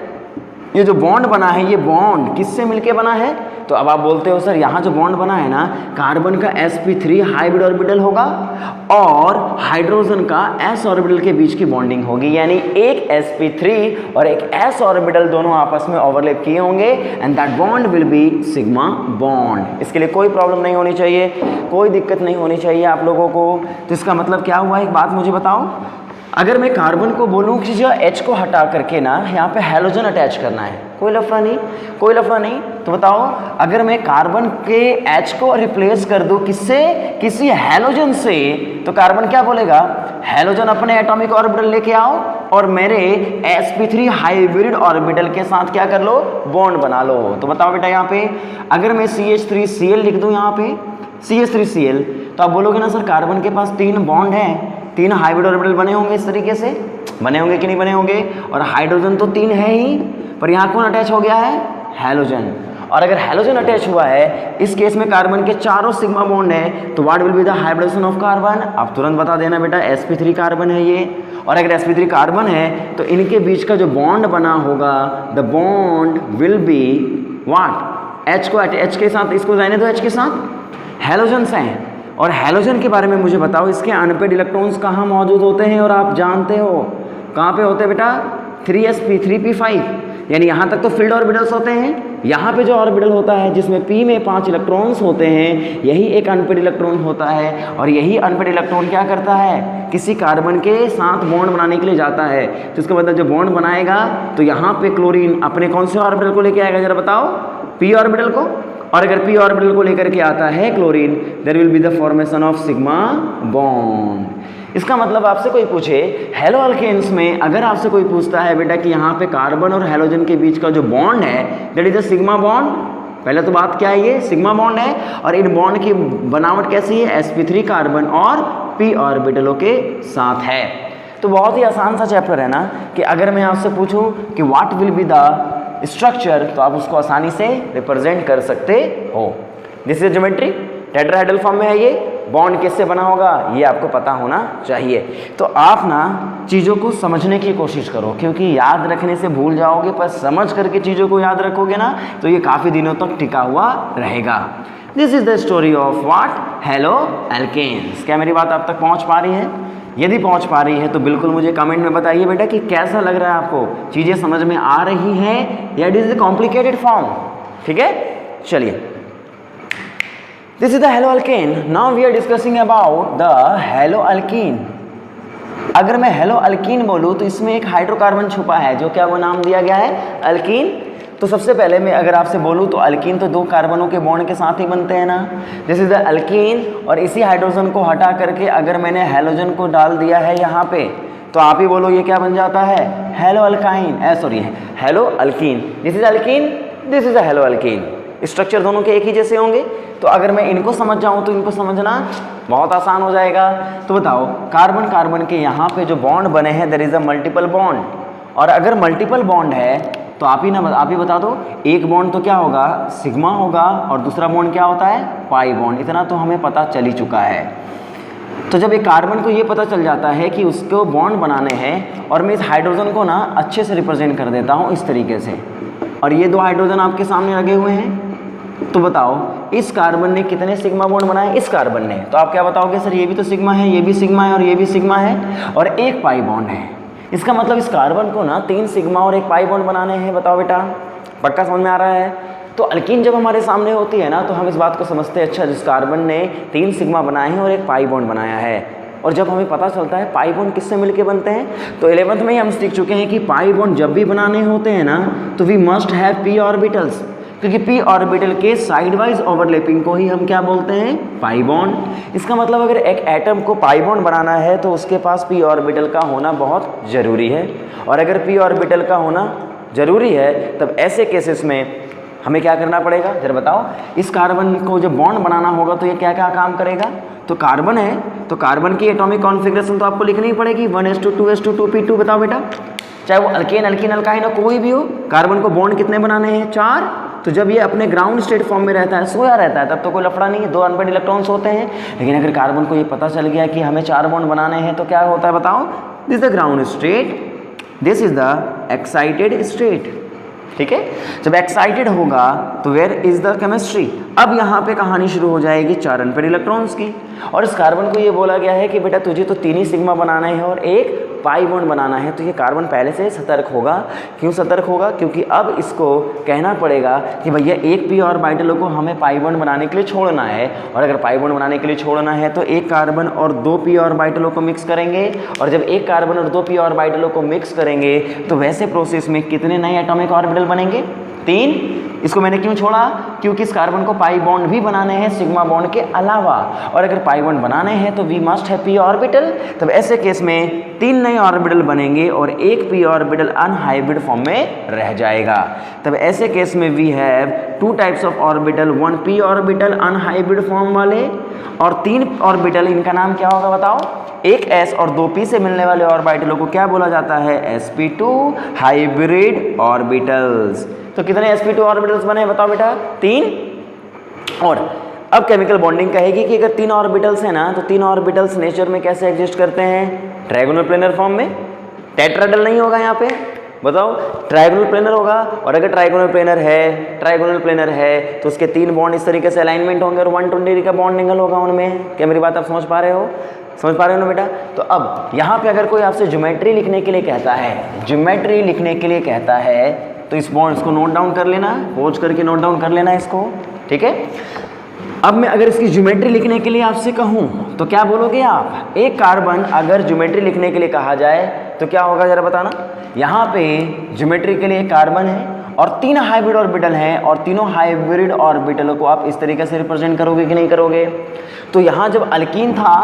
Speaker 1: ये जो बॉन्ड बना है, ये बॉन्ड किससे मिलके बना है, तो अब आप बोलते हो सर यहाँ जो बॉन्ड बना है ना, कार्बन का sp3 हाइब्रिड ऑर्बिटल होगा और हाइड्रोजन का s ऑर्बिटल के बीच की बॉन्डिंग होगी, यानी एक sp3 और एक s ऑर्बिटल दोनों आपस में ओवरलैप किए होंगे, and that bond will be sigma bond. इसके लिए कोई प्रॉब्लम नहीं होनी चाहिए, कोई दिक्कत नहीं होनी चाहिए आप लोगों को। तो इसका मतलब क्या हुआ, एक बात मुझे बताओ, अगर मैं कार्बन को बोलूं कि जो H को हटा करके ना यहाँ पे हैलोजन अटैच करना है, कोई लफड़ा नहीं, कोई लफड़ा नहीं, तो बताओ अगर मैं कार्बन के H को रिप्लेस कर दूं किससे, किसी हैलोजन से, तो कार्बन क्या बोलेगा, हैलोजन अपने एटॉमिक ऑर्बिटल लेके आओ और मेरे sp3 हाइब्रिड ऑर्बिटल के साथ क्या कर लो, बॉन्ड बना लो। तो बताओ बेटा यहाँ पे अगर मैं CH3Cl लिख दूं, यहाँ पे CH3Cl, तो आप बोलोगे ना सर कार्बन के पास 3 बॉन्ड है, 3 हाइब्रिड ऑर्बिटल बने होंगे, इस तरीके से बने होंगे कि नहीं बने होंगे, और हाइड्रोजन तो 3 है ही, पर यहाँ कौन अटैच हो गया है, हैलोजन। और अगर हैलोजन अटैच हुआ है, इस केस में कार्बन के चारों सिग्मा बॉन्ड है, तो what will be the hybridization of carbon, आप तुरंत बता देना बेटा sp3 कार्बन है ये। और अगर sp3 कार्बन है तो इनके बीच का जो बॉन्ड बना होगा, the bond will be what, H को H के साथ, इसको रहने दो H के साथ, हैलोजन्स हैं। और हैलोजन के बारे में मुझे बताओ, इसके अनपेड इलेक्ट्रॉन्स कहाँ मौजूद होते हैं, और आप जानते हो कहाँ पे होते हैं बेटा, 3sp3p5, यानी यहाँ तक तो फील्ड ऑर्बिटल्स होते हैं, यहाँ पे जो ऑर्बिटल होता है जिसमें p में 5 इलेक्ट्रॉन्स होते हैं, यही एक अनपेड इलेक्ट्रॉन होता है। और यही अनपेड इलेक्ट्रॉन क्या करता है, किसी कार्बन के साथ बॉन्ड बनाने के लिए जाता है। तो इसका मतलब जब बॉन्ड बनाएगा तो यहाँ पे क्लोरीन अपने कौन से ऑर्बिटल को लेके आएगा, जरा बताओ, p ऑर्बिटल को। और अगर p ऑर्बिटल को लेकर के आता है chlorine, there will be the formation of sigma bond. इसका मतलब आपसे कोई पूछे हेलो अल्केन्स में, अगर आपसे कोई पूछता है बेटा कि यहाँ पे कार्बन और हैलोजन के बीच का जो बॉन्ड है that is the sigma bond, पहले तो बात क्या है, ये सिग्मा बॉन्ड है। और इन बॉन्ड की बनावट कैसी है, sp3 कार्बन और p ऑर्बिटलों के साथ है। तो बहुत ही आसान सा चैप्टर है ना, कि अगर मैं आपसे पूछूं कि what will be the structure, तो आप उसको आसानी से रिप्रेजेंट कर सकते हो। This is geometry, tetrahedral form में है ये, बॉन्ड किससे बना होगा ये आपको पता होना चाहिए। तो आप ना चीज़ों को समझने की कोशिश करो, क्योंकि याद रखने से भूल जाओगे, पर समझ करके चीज़ों को याद रखोगे ना तो ये काफ़ी दिनों तक टिका हुआ रहेगा। This is the story of what, haloalkanes. क्या मेरी बात आप तक पहुँच पा रही है? यदि पहुंच पा रही है तो बिल्कुल मुझे कमेंट में बताइए बेटा कि कैसा लग रहा है आपको, चीज़ें समझ में आ रही हैं या it is the complicated form. ठीक है, चलिए, this is the haloalkane. Now we are discussing about the haloalkene. अगर मैं हेलो अल्कीन बोलूँ तो इसमें एक हाइड्रोकार्बन छुपा है, जो क्या वो नाम दिया गया है, अल्कीन। तो सबसे पहले मैं अगर आपसे बोलूँ तो अल्कीन तो 2 कार्बनों के बॉन्ड के साथ ही बनते हैं ना, दिस इज द अल्कीन। और इसी हाइड्रोजन को हटा करके अगर मैंने हैलोजन को डाल दिया है यहाँ पे, तो आप ही बोलो ये क्या बन जाता है, hello alkyne, sorry hello alkyne. This is alkyne, this is a hello alkyne. Structure दोनों के एक ही जैसे होंगे। तो अगर मैं इनको समझ जाऊँ तो इनको समझना बहुत आसान हो जाएगा। तो बताओ, कार्बन कार्बन के यहाँ पे जो बॉन्ड बने हैं there is a multiple bond, और अगर मल्टीपल बॉन्ड है तो आप ही बता दो, एक बॉन्ड तो क्या होगा, सिग्मा होगा, और दूसरा बॉन्ड क्या होता है, पाई बॉन्ड। इतना तो हमें पता चल ही चुका है। तो जब एक कार्बन को ये पता चल जाता है कि उसको बॉन्ड बनाने हैं, और मैं इस हाइड्रोजन को ना अच्छे से रिप्रेजेंट कर देता हूँ इस तरीके से, और ये दो हाइड्रोजन आपके सामने लगे हुए हैं, तो बताओ इस कार्बन ने कितने सिग्मा बॉन्ड बनाए, इस कार्बन ने। तो आप क्या बताओगे, सर ये भी तो सिग्मा है, ये भी सिग्मा है, और ये भी सिग्मा है, और एक पाई बॉन्ड है। इसका मतलब इस कार्बन को ना 3 सिग्मा और एक पाई बॉन्ड बनाने हैं। बताओ बेटा, पक्का समझ में आ रहा है? तो अल्कीन जब हमारे सामने होती है ना, तो हम इस बात को समझते हैं, अच्छा जिस कार्बन ने 3 सिग्मा बनाए हैं और एक पाई बॉन्ड बनाया है। और जब हमें पता चलता है पाई बॉन्ड किससे मिलके बनते हैं, तो 11th में ही हम सीख चुके हैं कि पाई बॉन्ड जब भी बनाने होते हैं ना, तो we must have p orbitals, क्योंकि p ऑर्बिटल के साइड वाइज ओवरलैपिंग को ही हम क्या बोलते हैं, पाई बॉन्ड। इसका मतलब अगर एक एटम को पाई बॉन्ड बनाना है तो उसके पास p ऑर्बिटल का होना बहुत ज़रूरी है, और अगर p ऑर्बिटल का होना ज़रूरी है तब ऐसे केसेस में हमें क्या करना पड़ेगा, जरा बताओ। इस कार्बन को जब बॉन्ड बनाना होगा तो ये क्या क्या काम करेगा, तो कार्बन है तो कार्बन की एटॉमिक कॉन्फ़िगरेशन तो आपको लिखनी ही पड़ेगी, 1s2 2s2 2p2। बताओ बेटा, चाहे वो अल्केन अल्कीन अल्काइन हो, कोई भी हो, कार्बन को बॉन्ड कितने बनाने हैं, 4। तो जब ये अपने ग्राउंड स्टेट फॉर्म में रहता है, सोया रहता है, तब तो कोई लफड़ा नहीं है, 2 अनपेड इलेक्ट्रॉन्स होते हैं। लेकिन अगर कार्बन को ये पता चल गया कि हमें 4 बॉन्ड बनाने हैं, तो क्या होता है बताओ, this is the ground state, this is the excited state. ठीक है, जब एक्साइटेड होगा तो वेयर इज द केमिस्ट्री। अब यहाँ पे कहानी शुरू हो जाएगी 4 अनपेड इलेक्ट्रॉन्स की, और इस कार्बन को ये बोला गया है कि बेटा तुझे तो 3 ही सिग्मा बनाना है और एक पाई बॉन्ड बनाना है। तो ये कार्बन पहले से सतर्क होगा। क्यों सतर्क होगा, क्योंकि अब इसको कहना पड़ेगा कि भैया एक p ऑर्बिटल को हमें पाई बॉन्ड बनाने के लिए छोड़ना है, और अगर पाई बॉन्ड बनाने के लिए छोड़ना है तो एक कार्बन और 2 p ऑर्बिटलों को मिक्स करेंगे, और जब एक कार्बन और 2 p ऑर्बिटलों को मिक्स करेंगे तो वैसे प्रोसेस में कितने नए एटॉमिक ऑर्बिटल बनेंगे, 3। इसको मैंने क्यों छोड़ा, क्योंकि इस कार्बन को पाई बॉन्ड भी बनाने हैं सिग्मा बॉन्ड के अलावा, और अगर पाई बॉन्ड बनाने हैं तो we must have p orbital. तब ऐसे केस में 3 नए ऑर्बिटल बनेंगे और एक p ऑर्बिटल अनहाइब्रिड फॉर्म में रह जाएगा। तब ऐसे केस में we have 2 types of orbital, 1 p orbital unhybrid form वाले, और 3 ऑर्बिटल, इनका नाम क्या होगा बताओ, एक s और 2 p से मिलने वाले ऑर्बिटलों को क्या बोला जाता है, sp2 हाइब्रिड ऑर्बिटल्स। तो कितने sp2 ऑर्बिटल्स बने बताओ बेटा, 3। और अब केमिकल बॉन्डिंग कहेगी कि अगर 3 ऑर्बिटल्स हैं ना, तो 3 ऑर्बिटल्स नेचर में कैसे एग्जिस्ट करते हैं, ट्रायगोनल प्लेनर फॉर्म में। टेट्राहेड्रल नहीं होगा यहाँ पे, बताओ, ट्रायगोनल प्लेनर होगा। और अगर ट्रायगोनल प्लेनर है तो उसके 3 बॉन्ड इस तरीके से अलाइनमेंट होंगे और 120 डिग्री का बॉन्ड एंगल होगा उनमें। क्या मेरी बात आप समझ पा रहे हो, समझ पा रहे हो ना बेटा। तो अब यहाँ पे अगर कोई आपसे ज्योमेट्री लिखने के लिए कहता है, तो इस बॉन्ड इसको नोट डाउन कर लेना, पॉज करके नोट डाउन कर लेना इसको, ठीक है। अब मैं अगर इसकी ज्योमेट्री लिखने के लिए आपसे कहूँ तो क्या बोलोगे आप, एक कार्बन अगर ज्योमेट्री लिखने के लिए कहा जाए तो क्या होगा जरा बताना। यहाँ पे ज्योमेट्री के लिए कार्बन है और 3 हाइब्रिड ऑर्बिटल हैं, और तीनों हाइब्रिड ऑर्बिटलों को आप इस तरीके से रिप्रेजेंट करोगे कि नहीं करोगे। तो यहाँ जब अल्कीन था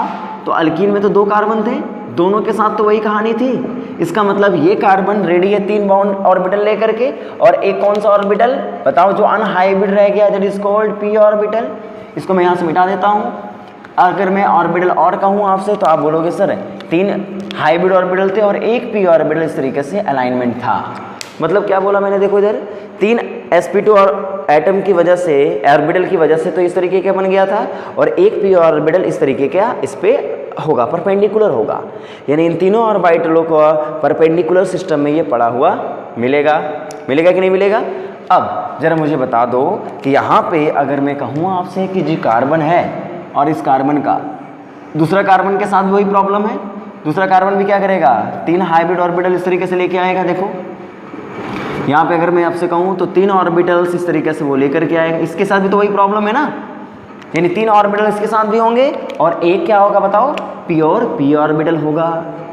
Speaker 1: तो अल्कीन में तो 2 कार्बन थे, दोनों के साथ तो वही कहानी थी। इसका मतलब ये कार्बन रेडी है 3 बॉन्ड ऑर्बिटल लेकर के, और एक कौन सा ऑर्बिटल बताओ जो अनहाइब्रिड रह गया, that is called p orbital. इसको मैं यहाँ से मिटा देता हूँ। अगर मैं ऑर्बिटल और कहूँ आपसे तो आप बोलोगे सर 3 हाइब्रिड ऑर्बिटल थे और एक p ऑर्बिटल इस तरीके से अलाइनमेंट था। मतलब क्या बोला मैंने, देखो इधर 3 sp2 और एटम की वजह से, ऑर्बिटल की वजह से तो इस तरीके का बन गया था, और एक p ऑर्बिटल इस तरीके का इस पे होगा, परपेंडिकुलर होगा। यानी इन तीनों ऑर्बिटलों को परपेंडिकुलर सिस्टम में ये पड़ा हुआ मिलेगा कि नहीं मिलेगा। अब जरा मुझे बता दो कि यहाँ पे अगर मैं कहूँ आपसे कि जी कार्बन है और इस कार्बन का दूसरा कार्बन के साथ वही प्रॉब्लम है, दूसरा कार्बन भी क्या करेगा, 3 हाइब्रिड ऑर्बिटल इस तरीके से लेके आएगा। देखो यहाँ पे अगर मैं आपसे कहूँ तो 3 ऑर्बिटल्स इस तरीके से वो लेकर के आएगा, इसके साथ भी तो वही प्रॉब्लम है ना, यानी 3 ऑर्बिटल इसके साथ भी होंगे और एक क्या होगा बताओ, प्योर p ऑर्बिटल होगा।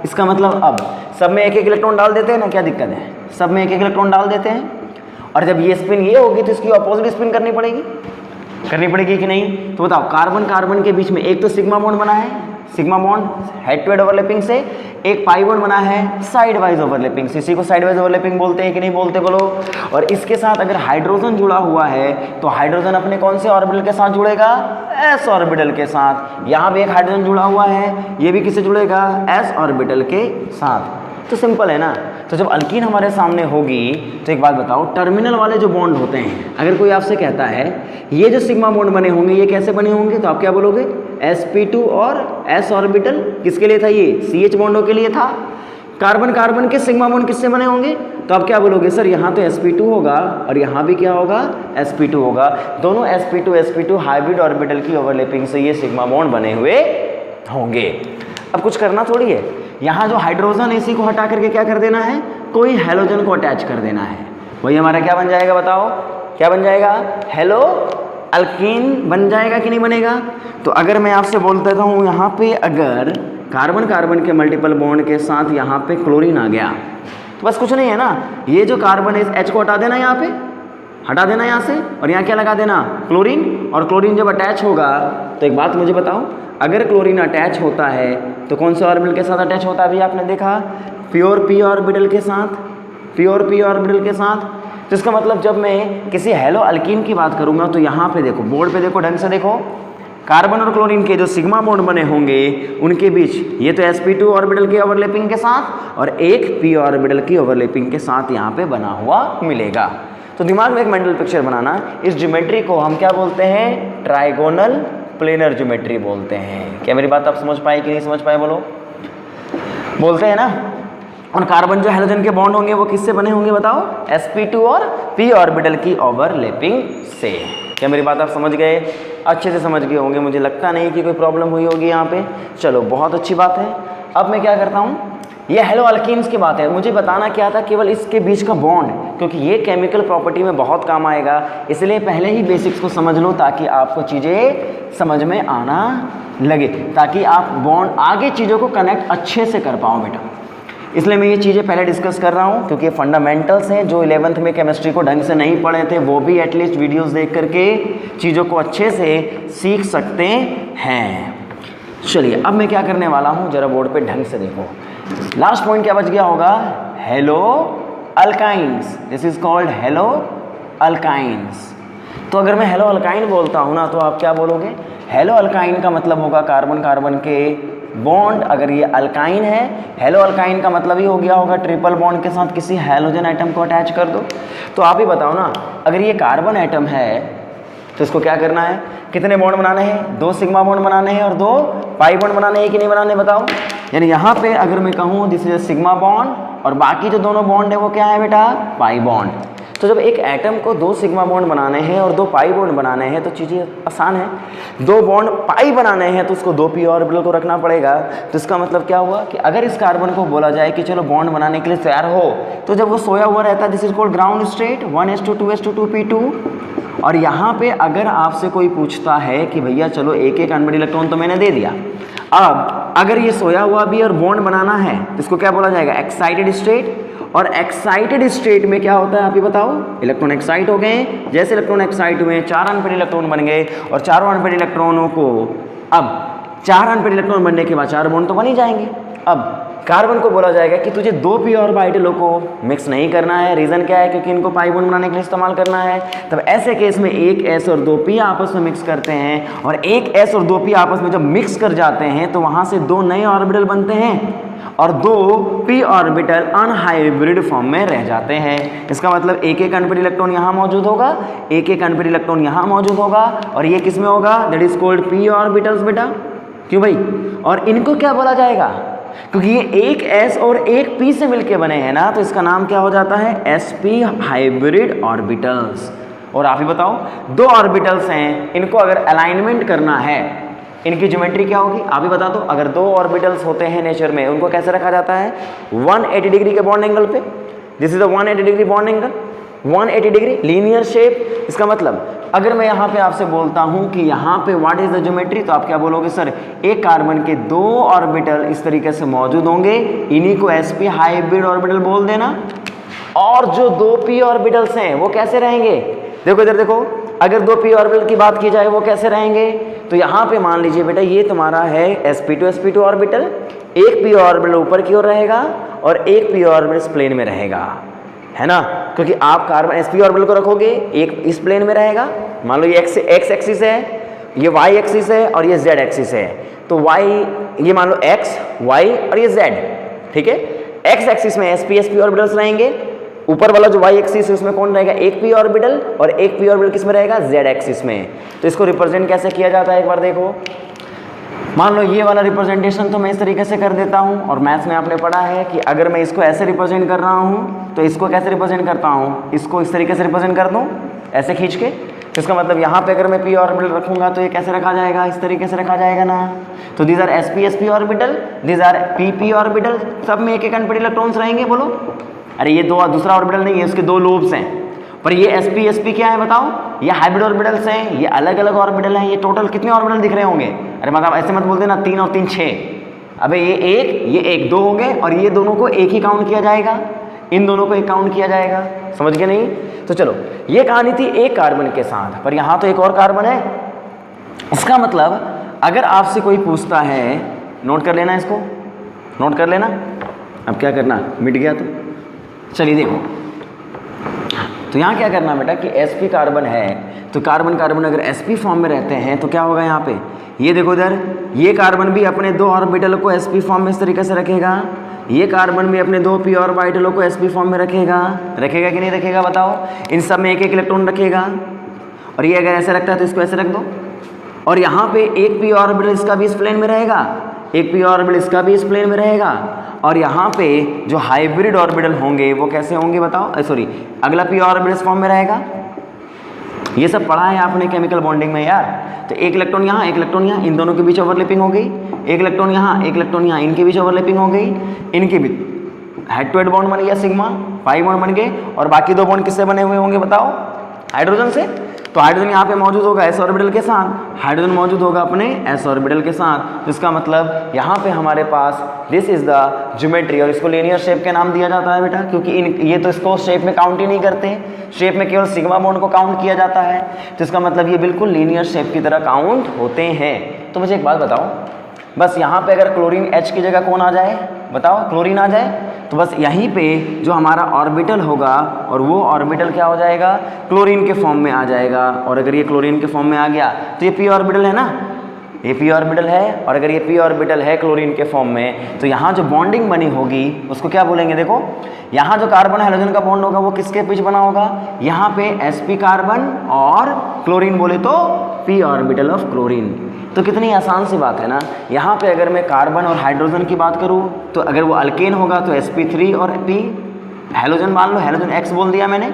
Speaker 1: इसका मतलब अब सब में एक एक इलेक्ट्रॉन डाल देते हैं ना, क्या दिक्कत है, सब में एक एक इलेक्ट्रॉन डाल देते हैं, और जब ये स्पिन ये होगी तो इसकी अपोजिट स्पिन करनी पड़ेगी कि नहीं। तो बताओ कार्बन के बीच में एक तो सिग्मा बॉन्ड बना है, sigma bond head to head overlapping से, एक पाई बॉन्ड बना है साइड वाइज ओवरलैपिंग से, इसी को साइड वाइज ओवरलैपिंग बोलते हैं कि नहीं बोलते बोलो। और इसके साथ अगर हाइड्रोजन जुड़ा हुआ है तो हाइड्रोजन अपने कौन से ऑर्बिटल के साथ जुड़ेगा, s ऑर्बिटल के साथ। यहाँ भी एक हाइड्रोजन जुड़ा हुआ है, ये भी किससे जुड़ेगा, s ऑर्बिटल के साथ। तो सिंपल है ना, तो जब अल्कीन हमारे सामने होगी तो एक बात बताओ, टर्मिनल वाले जो बॉन्ड होते हैं, अगर कोई आपसे कहता है ये जो सिग्मा बॉन्ड बने होंगे ये कैसे बने होंगे, तो आप क्या बोलोगे, sp2 और s ऑर्बिटल किसके लिए था, ये CH बॉन्डों के लिए था। कार्बन कार्बन के सिग्मा बॉन्ड किससे बने होंगे, तो आप क्या बोलोगे, सर यहाँ तो sp2 होगा और यहाँ भी क्या होगा, sp2 होगा। दोनों sp2 हाइब्रिड ऑर्बिटल की ओवरलैपिंग से ये सिग्मा बॉन्ड बने हुए होंगे। अब कुछ करना थोड़ी है, यहाँ जो हाइड्रोजन इसी को हटा करके क्या कर देना है, कोई हेलोजन को अटैच कर देना है। वही हमारा क्या बन जाएगा, बताओ क्या बन जाएगा, हेलो अल्कीन बन जाएगा कि नहीं बनेगा। तो अगर मैं आपसे बोल देता हूँ यहाँ पे अगर कार्बन कार्बन के मल्टीपल बॉन्ड के साथ यहाँ पे क्लोरीन आ गया तो बस कुछ नहीं है ना, ये जो कार्बन है इस H को हटा देना, यहाँ पे हटा देना यहाँ से, और यहाँ क्या लगा देना, क्लोरीन। और क्लोरीन जब अटैच होगा तो एक बात मुझे बताओ, अगर क्लोरीन अटैच होता है तो कौन से ऑर्बिटल के साथ अटैच होता है, अभी आपने देखा प्योर p ऑर्बिटल के साथ, प्योर p ऑर्बिटल के साथ। तो इसका मतलब जब मैं किसी हेलो अल्कीन की बात करूँगा तो यहाँ पे देखो, बोर्ड पे देखो, ढंग से देखो, कार्बन और क्लोरीन के जो सिग्मा बॉन्ड बने होंगे उनके बीच ये तो sp2 ऑर्बिटल की ओवरलैपिंग के साथ और एक p ऑर्बिटल की ओवरलैपिंग के साथ यहाँ पे बना हुआ मिलेगा। तो दिमाग में एक मेंटल पिक्चर बनाना, इस ज्योमेट्री को हम क्या बोलते हैं, ट्राइगोनल प्लेनर ज्योमेट्री बोलते हैं। क्या मेरी बात आप समझ पाए कि नहीं समझ पाए, बोलो, बोलते हैं ना। और कार्बन जो हेलोजन के बॉन्ड होंगे वो किससे बने होंगे, बताओ, sp2 और p ऑर्बिटल की ओवरलैपिंग से। क्या मेरी बात आप समझ गए, अच्छे से समझ गए होंगे, मुझे लगता नहीं कि कोई प्रॉब्लम हुई होगी यहाँ पे। चलो बहुत अच्छी बात है। अब मैं क्या करता हूँ, ये हेलो अल्कीन्स की बात है, मुझे बताना क्या था, केवल इसके बीच का बॉन्ड, क्योंकि ये केमिकल प्रॉपर्टी में बहुत काम आएगा, इसलिए पहले ही बेसिक्स को समझ लो ताकि आपको चीज़ें समझ में आना लगे, ताकि आप बॉन्ड आगे चीज़ों को कनेक्ट अच्छे से कर पाओ बेटा। इसलिए मैं ये चीज़ें पहले डिस्कस कर रहा हूँ, क्योंकि ये फंडामेंटल्स हैं, जो 11th में केमिस्ट्री को ढंग से नहीं पढ़े थे वो भी एटलीस्ट वीडियोस देख करके चीज़ों को अच्छे से सीख सकते हैं। चलिए अब मैं क्या करने वाला हूँ, जरा बोर्ड पे ढंग से देखो। लास्ट पॉइंट क्या बच गया होगा, hello alkynes, this is called hello alkynes. तो अगर मैं हेलो अल्काइन बोलता हूँ ना तो आप क्या बोलोगे, हेलो अल्काइन का मतलब होगा कार्बन कार्बन के बॉन्ड, अगर ये अल्काइन है, हेलो अल्काइन का मतलब ही हो गया होगा ट्रिपल बॉन्ड के साथ किसी हैलोजन एटम को अटैच कर दो। तो आप ही बताओ ना, अगर ये कार्बन एटम है तो इसको क्या करना है, कितने बॉन्ड बनाने हैं, 2 सिग्मा बॉन्ड बनाने हैं और 2 पाई बॉन्ड बनाने हैं कि नहीं बनाने, बताओ। यानी यहाँ पे अगर मैं कहूँ दिस इज सिग्मा बॉन्ड और बाकी जो दोनों बॉन्ड है वो क्या है बेटा, पाई बॉन्ड। तो जब एक एटम को 2 सिग्मा बॉन्ड बनाने हैं और 2 पाई बॉन्ड बनाने हैं तो चीज़ें आसान है। 2 बॉन्ड पाई बनाने हैं तो उसको 2 p ऑर्बिटल को रखना पड़ेगा। तो इसका मतलब क्या हुआ कि अगर इस कार्बन को बोला जाए कि चलो बॉन्ड बनाने के लिए तैयार हो, तो जब वो सोया हुआ रहता है this is called ground state, 1s2 2s2 2p2। और यहाँ पे अगर आपसे कोई पूछता है कि भैया चलो एक एक अनबैड इलेक्ट्रॉन तो मैंने दे दिया, अब अगर ये सोया हुआ भी और बॉन्ड बनाना है तो इसको क्या बोला जाएगा, एक्साइटेड स्टेट। और एक्साइटेड स्टेट में क्या होता है आप ही बताओ, इलेक्ट्रॉन एक्साइट हो गए, जैसे इलेक्ट्रॉन एक्साइट हुए 4 अनपेड इलेक्ट्रॉन बन गए और चारों अनपेड इलेक्ट्रॉनों को, अब 4 अनपेड इलेक्ट्रॉन बनने के बाद 4 बॉन्ड तो बन ही जाएंगे। अब कार्बन को बोला जाएगा कि तुझे 2 p ऑर्बिटलों को मिक्स नहीं करना है, रीज़न क्या है, क्योंकि इनको पाई बॉन्ड बनाने के लिए इस्तेमाल करना है। तब ऐसे केस में एक s और 2 p आपस में मिक्स करते हैं और एक s और 2 p आपस में जब मिक्स कर जाते हैं तो वहाँ से 2 नए ऑर्बिटल बनते हैं और 2 p ऑर्बिटल अनहाइब्रिड फॉर्म में रह जाते हैं। इसका मतलब एक एक अनपेड इलेक्ट्रॉन यहाँ मौजूद होगा, एक एक अनपेड इलेक्ट्रॉन यहाँ मौजूद होगा और ये किस में होगा, that is called p orbitals बेटा। क्यों भाई, और इनको क्या बोला जाएगा, क्योंकि ये एक s और एक p से मिलके बने हैं ना, तो इसका नाम क्या हो जाता है, sp हाइब्रिड ऑर्बिटल्स। और आप ही बताओ 2 ऑर्बिटल्स हैं, इनको अगर अलाइनमेंट करना है इनकी ज्योमेट्री क्या होगी, आप ही बता दो। अगर 2 ऑर्बिटल्स होते हैं नेचर में उनको कैसे रखा जाता है, 180 डिग्री के बॉन्ड एंगल पे, this is the 180 degree bond angle, 180 degree linear shape. इसका मतलब अगर मैं यहाँ पे आपसे बोलता हूँ कि यहाँ पे व्हाट इज द ज्योमेट्री, तो आप क्या बोलोगे, सर एक कार्बन के 2 ऑर्बिटल इस तरीके से मौजूद होंगे, इन्हीं को sp हाइब्रिड ऑर्बिटल बोल देना। और जो 2 p ऑर्बिटल्स हैं वो कैसे रहेंगे, देखो इधर देखो, अगर 2 p ऑर्बिटल की बात की जाए वो कैसे रहेंगे, तो यहाँ पे मान लीजिए बेटा ये तुम्हारा है sp2 ऑर्बिटल, एक p ऑर्बिटल ऊपर की ओर रहेगा और एक p ऑर्बिटल इस प्लेन में रहेगा, है ना, क्योंकि आप कार्बन sp ऑर्बिटल को रखोगे एक इस प्लेन में रहेगा, मान लो ये x एक्सिस है, ये y एक्सिस है और ये z एक्सिस है, तो y ये मान लो x y और ये z, ठीक है। एक्स एक्सिस में sp sp ऑर्बिटल्स रहेंगे, ऊपर वाला जो y एक्सिस है उसमें कौन रहेगा, एक p ऑर्बिटल, और एक p ऑर्बिटल किस में रहेगा, z एक्सिस में। तो इसको रिप्रेजेंट कैसे किया जाता है एक बार देखो। मान लो ये वाला रिप्रेजेंटेशन तो मैं इस तरीके से कर देता हूँ, और मैथ्स में आपने पढ़ा है कि अगर मैं इसको ऐसे रिप्रेजेंट कर रहा हूँ तो इसको कैसे रिप्रेजेंट करता हूँ, इसको इस तरीके से रिप्रेजेंट कर दूँ ऐसे खींच के। तो इसका मतलब यहाँ पे अगर मैं p ऑर्बिटल रखूँगा तो ये कैसे रखा जाएगा, इस तरीके से रखा जाएगा ना। तो these are sp sp orbital, these are p p orbital, सब में एक एक अनपेड इलेक्ट्रॉन्स रहेंगे। बोलो, अरे ये दो दूसरा ऑर्बिटल नहीं है, उसके दो लोब्स हैं, पर ये sp sp क्या है बताओ, ये हाइब्रिड ऑर्बिटल्स हैं, ये अलग अलग ऑर्बिटल हैं। ये टोटल कितने ऑर्बिटल दिख रहे होंगे, अरे मतलब ऐसे मत बोल देना 3 और 3 6, अबे ये एक 2 होंगे, और ये दोनों को एक ही काउंट किया जाएगा, इन दोनों को एक काउंट किया जाएगा। समझ गए नहीं? तो चलो, ये कहानी थी एक कार्बन के साथ, पर यहाँ तो एक और कार्बन है। इसका मतलब अगर आपसे कोई पूछता है, नोट कर लेना, इसको नोट कर लेना। अब क्या करना, मिट गया तो चलिए देखो, तो यहाँ क्या करना बेटा कि sp कार्बन है, तो कार्बन कार्बन अगर sp फॉर्म में रहते हैं तो क्या होगा यहाँ पे, ये देखो इधर, ये कार्बन भी अपने 2 ऑर्बिटल को sp फॉर्म में इस तरीके से रखेगा, ये कार्बन भी अपने 2 p ऑर्बिटलों को sp फॉर्म में रखेगा कि नहीं रखेगा बताओ। इन सब में एक एक इलेक्ट्रॉन रखेगा, और ये अगर ऐसे रखता है तो इसको ऐसे रख दो, और यहाँ पे एक p ऑर्बिटल इसका भी इस प्लेन में रहेगा, एक p ऑर्बिटल इसका भी इस प्लेन में रहेगा, और यहाँ पे जो हाइब्रिड ऑर्बिटल होंगे वो कैसे होंगे बताओ, सॉरी अगला p ऑर्बिटल इस फॉर्म में रहेगा। ये सब पढ़ा है आपने केमिकल बॉन्डिंग में यार। तो एक इलेक्ट्रॉन यहाँ, एक इलेक्ट्रॉन यहाँ, इन दोनों के बीच ओवरलैपिंग हो गई, एक इलेक्ट्रॉन यहाँ, एक इलेक्ट्रॉन यहाँ, इनके बीच ओवरलैपिंग हो गई, इनके बीच हेड टू हेड बॉन्ड बन गया, सिग्मा पाई बॉन्ड बन गए, और बाकी 2 बॉन्ड किससे बने हुए होंगे बताओ, हाइड्रोजन से। तो हाइड्रोजन यहाँ पे मौजूद होगा s ऑर्बिटल के साथ, हाइड्रोजन मौजूद होगा अपने s ऑर्बिटल के साथ। तो इसका मतलब यहाँ पे हमारे पास दिस इज द ज्योमेट्री, और इसको लीनियर शेप के नाम दिया जाता है बेटा, क्योंकि ये तो इसको शेप में काउंट ही नहीं करते, शेप में केवल सिग्मा बॉन्ड को काउंट किया जाता है। तो इसका मतलब ये बिल्कुल लीनियर शेप की तरह काउंट होते हैं। तो मुझे एक बात बताओ, बस यहाँ पे अगर क्लोरीन H की जगह कौन आ जाए बताओ, क्लोरीन आ जाए, तो बस यहीं पे जो हमारा ऑर्बिटल होगा, और वो ऑर्बिटल क्या हो जाएगा, क्लोरीन के फॉर्म में आ जाएगा। और अगर ये क्लोरीन के फॉर्म में आ गया तो ये p ऑर्बिटल है ना, ये p ऑर्बिटल है, और अगर ये p ऑर्बिटल है क्लोरीन के फॉर्म में, तो यहाँ जो बॉन्डिंग बनी होगी उसको क्या बोलेंगे, देखो यहाँ जो कार्बन हाइड्रोजन का बॉन्ड होगा वो किसके बीच बना होगा, यहाँ पे sp कार्बन और क्लोरीन बोले तो p ऑर्बिटल ऑफ क्लोरीन। तो कितनी आसान सी बात है ना। यहाँ पे अगर मैं कार्बन और हाइड्रोजन की बात करूँ तो अगर वो अल्केन होगा तो sp3 और p, हेलोजन मान लो, हेलोजन x बोल दिया मैंने,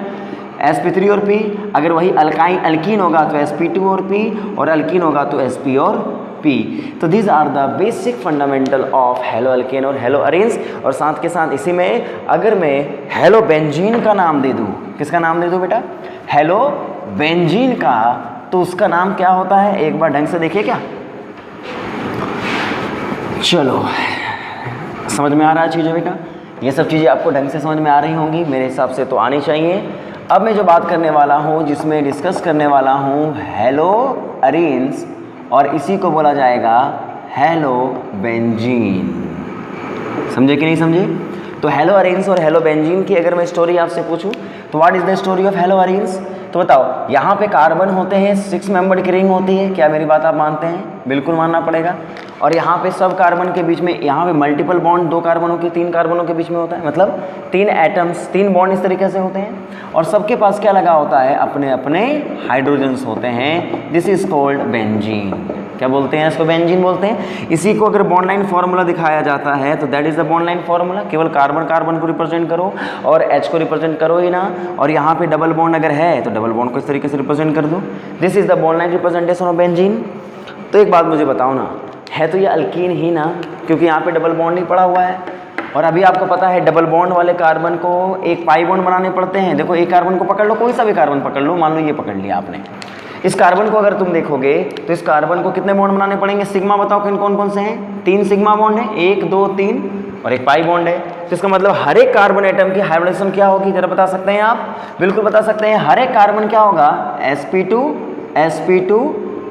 Speaker 1: sp3 और p। अगर वही अल्कीन होगा तो sp2 और p, और अल्कीन होगा तो sp और p। तो these are the basic fundamental of haloalkane और हेलो अरेन्स। और साथ के साथ इसी में अगर मैं हेलो बेंजीन का नाम दे दूँ, किसका नाम दे दूँ बेटा, हेलो बेंजीन का, तो उसका नाम क्या होता है, एक बार ढंग से देखिए क्या। चलो, समझ में आ रहा है चीज़ें बेटा, ये सब चीज़ें आपको ढंग से समझ में आ रही होंगी, मेरे हिसाब से तो आनी चाहिए। अब मैं जो बात करने वाला हूँ, जिसमें डिस्कस करने वाला हूँ हेलो अरेन्स, और इसी को बोला जाएगा हेलो बेंजीन। समझे कि नहीं समझे? तो हेलो अरेन्स और हेलो बेंजीन की अगर मैं स्टोरी आपसे पूछूं तो what is the story of hello arenes, तो बताओ, यहाँ पे कार्बन होते हैं, 6 मेंबर्ड की रिंग होती है, क्या मेरी बात आप मानते हैं? बिल्कुल मानना पड़ेगा। और यहाँ पे सब कार्बन के बीच में, यहाँ पे मल्टीपल बॉन्ड 2 कार्बनों के 3 कार्बनों के बीच में होता है, मतलब 3 एटम्स, 3 बॉन्ड इस तरीके से होते हैं, और सबके पास क्या लगा होता है, अपने अपने हाइड्रोजन्स होते हैं। This is called benzene. क्या बोलते हैं इसको? बेंजीन बोलते हैं। इसी को अगर बॉन्ड लाइन फार्मूला दिखाया जाता है तो that is the bond line formula. केवल कार्बन कार्बन को रिप्रेजेंट करो और H को रिप्रेजेंट करो ही ना, और यहाँ पे डबल बॉन्ड अगर है तो डबल बॉन्ड को इस तरीके से रिप्रेजेंट कर दो। This is the bond line representation of benzene. तो एक बात मुझे बताओ ना, है तो ये अल्कीन ही ना, क्योंकि यहाँ पे डबल बॉन्ड नहीं पड़ा हुआ है। और अभी आपको पता है डबल बॉन्ड वाले कार्बन को एक पाई बॉन्ड बनाने पड़ते हैं। देखो, एक कार्बन को पकड़ लो, कोई सा भी कार्बन पकड़ लो, मान लो ये पकड़ लिया आपने। इस कार्बन को अगर तुम देखोगे तो इस कार्बन को कितने बॉन्ड बनाने पड़ेंगे? सिग्मा बताओ किन कौन कौन से हैं? 3 सिग्मा बॉन्ड है, 1 2 3, और एक पाई बॉन्ड है। तो इसका मतलब हर एक कार्बन एटम की हाइब्रिडाइजेशन क्या होगी, जरा बता सकते हैं आप? बिल्कुल बता सकते हैं। हर एक कार्बन क्या होगा? sp2 sp2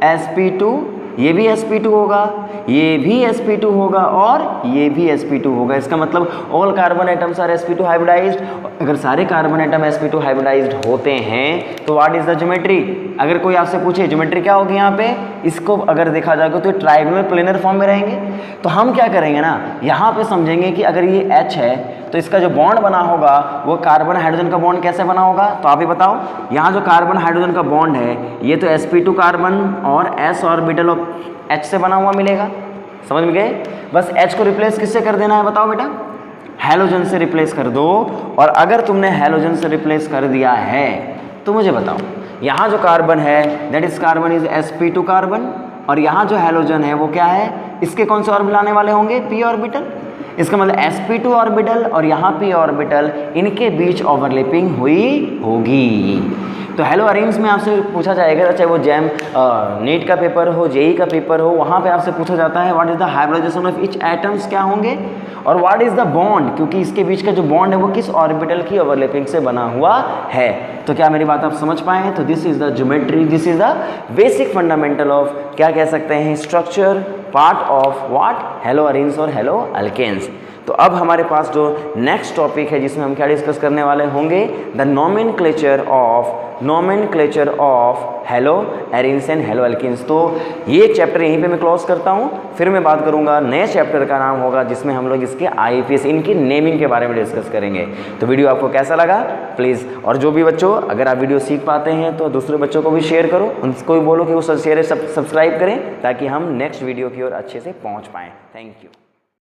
Speaker 1: sp2 ये भी sp2 होगा, ये भी sp2 होगा और ये भी sp2 होगा। इसका मतलब all carbon atoms are sp2 hybridized. अगर सारे कार्बन एटम sp2 हाइब्रिडाइज्ड होते हैं तो व्हाट इज द ज्योमेट्री? अगर कोई आपसे पूछे ज्योमेट्री क्या होगी यहाँ पे, इसको अगर देखा जाएगा तो ट्रायंगुलर प्लेनर फॉर्म में रहेंगे। तो हम क्या करेंगे ना, यहाँ पे समझेंगे कि अगर ये H है तो इसका जो बॉन्ड बना होगा वो कार्बन हाइड्रोजन का बॉन्ड कैसे बना होगा? तो आप ही बताओ। यहाँ जो कार्बन हाइड्रोजन का बॉन्ड है ये तो sp2 कार्बन और s ऑर्बिटल ऑफ H से बना हुआ मिलेगा। समझ में गए? बस H को रिप्लेस किससे कर देना है बताओ बेटा? हैलोजन से रिप्लेस कर दो। और अगर तुमने हैलोजन से रिप्लेस कर दिया है तो मुझे बताओ, यहाँ जो कार्बन है that is carbon is sp2 carbon, और यहाँ जो हैलोजन है वो क्या है? इसके कौन से ऑर्बिटल आने वाले होंगे? p orbital. इसका मतलब sp2 ऑर्बिटल और यहाँ p ऑर्बिटल, इनके बीच ओवरलैपिंग हुई होगी। तो हेलो अरेंज में आपसे पूछा जाएगा, चाहे वो जैम नीट का पेपर हो, जेई का पेपर हो, वहाँ पे आपसे पूछा जाता है what is the hybridization of each atoms क्या होंगे और व्हाट इज द बॉन्ड, क्योंकि इसके बीच का जो बॉन्ड है वो किस ऑर्बिटल की ओवरलैपिंग से बना हुआ है। तो क्या मेरी बात आप समझ पाए? तो this is the geometry, this is the basic fundamental of क्या कह सकते हैं structure part of what hello arrange और हेलो अल्केन्स। तो अब हमारे पास जो नेक्स्ट टॉपिक है जिसमें हम क्या डिस्कस करने वाले होंगे, the nomenclature of haloarenes and haloalkanes. तो ये चैप्टर यहीं पे मैं क्लोज करता हूँ, फिर मैं बात करूँगा नए चैप्टर का नाम होगा जिसमें हम लोग इसके IUPAC इनकी नेमिंग के बारे में डिस्कस करेंगे। तो वीडियो आपको कैसा लगा प्लीज़, और जो भी बच्चों अगर आप वीडियो सीख पाते हैं तो दूसरे बच्चों को भी शेयर करो, उनको भी बोलो कि वो शेयर सब्सक्राइब करें ताकि हम नेक्स्ट वीडियो की ओर अच्छे से पहुँच पाएँ। Thank you.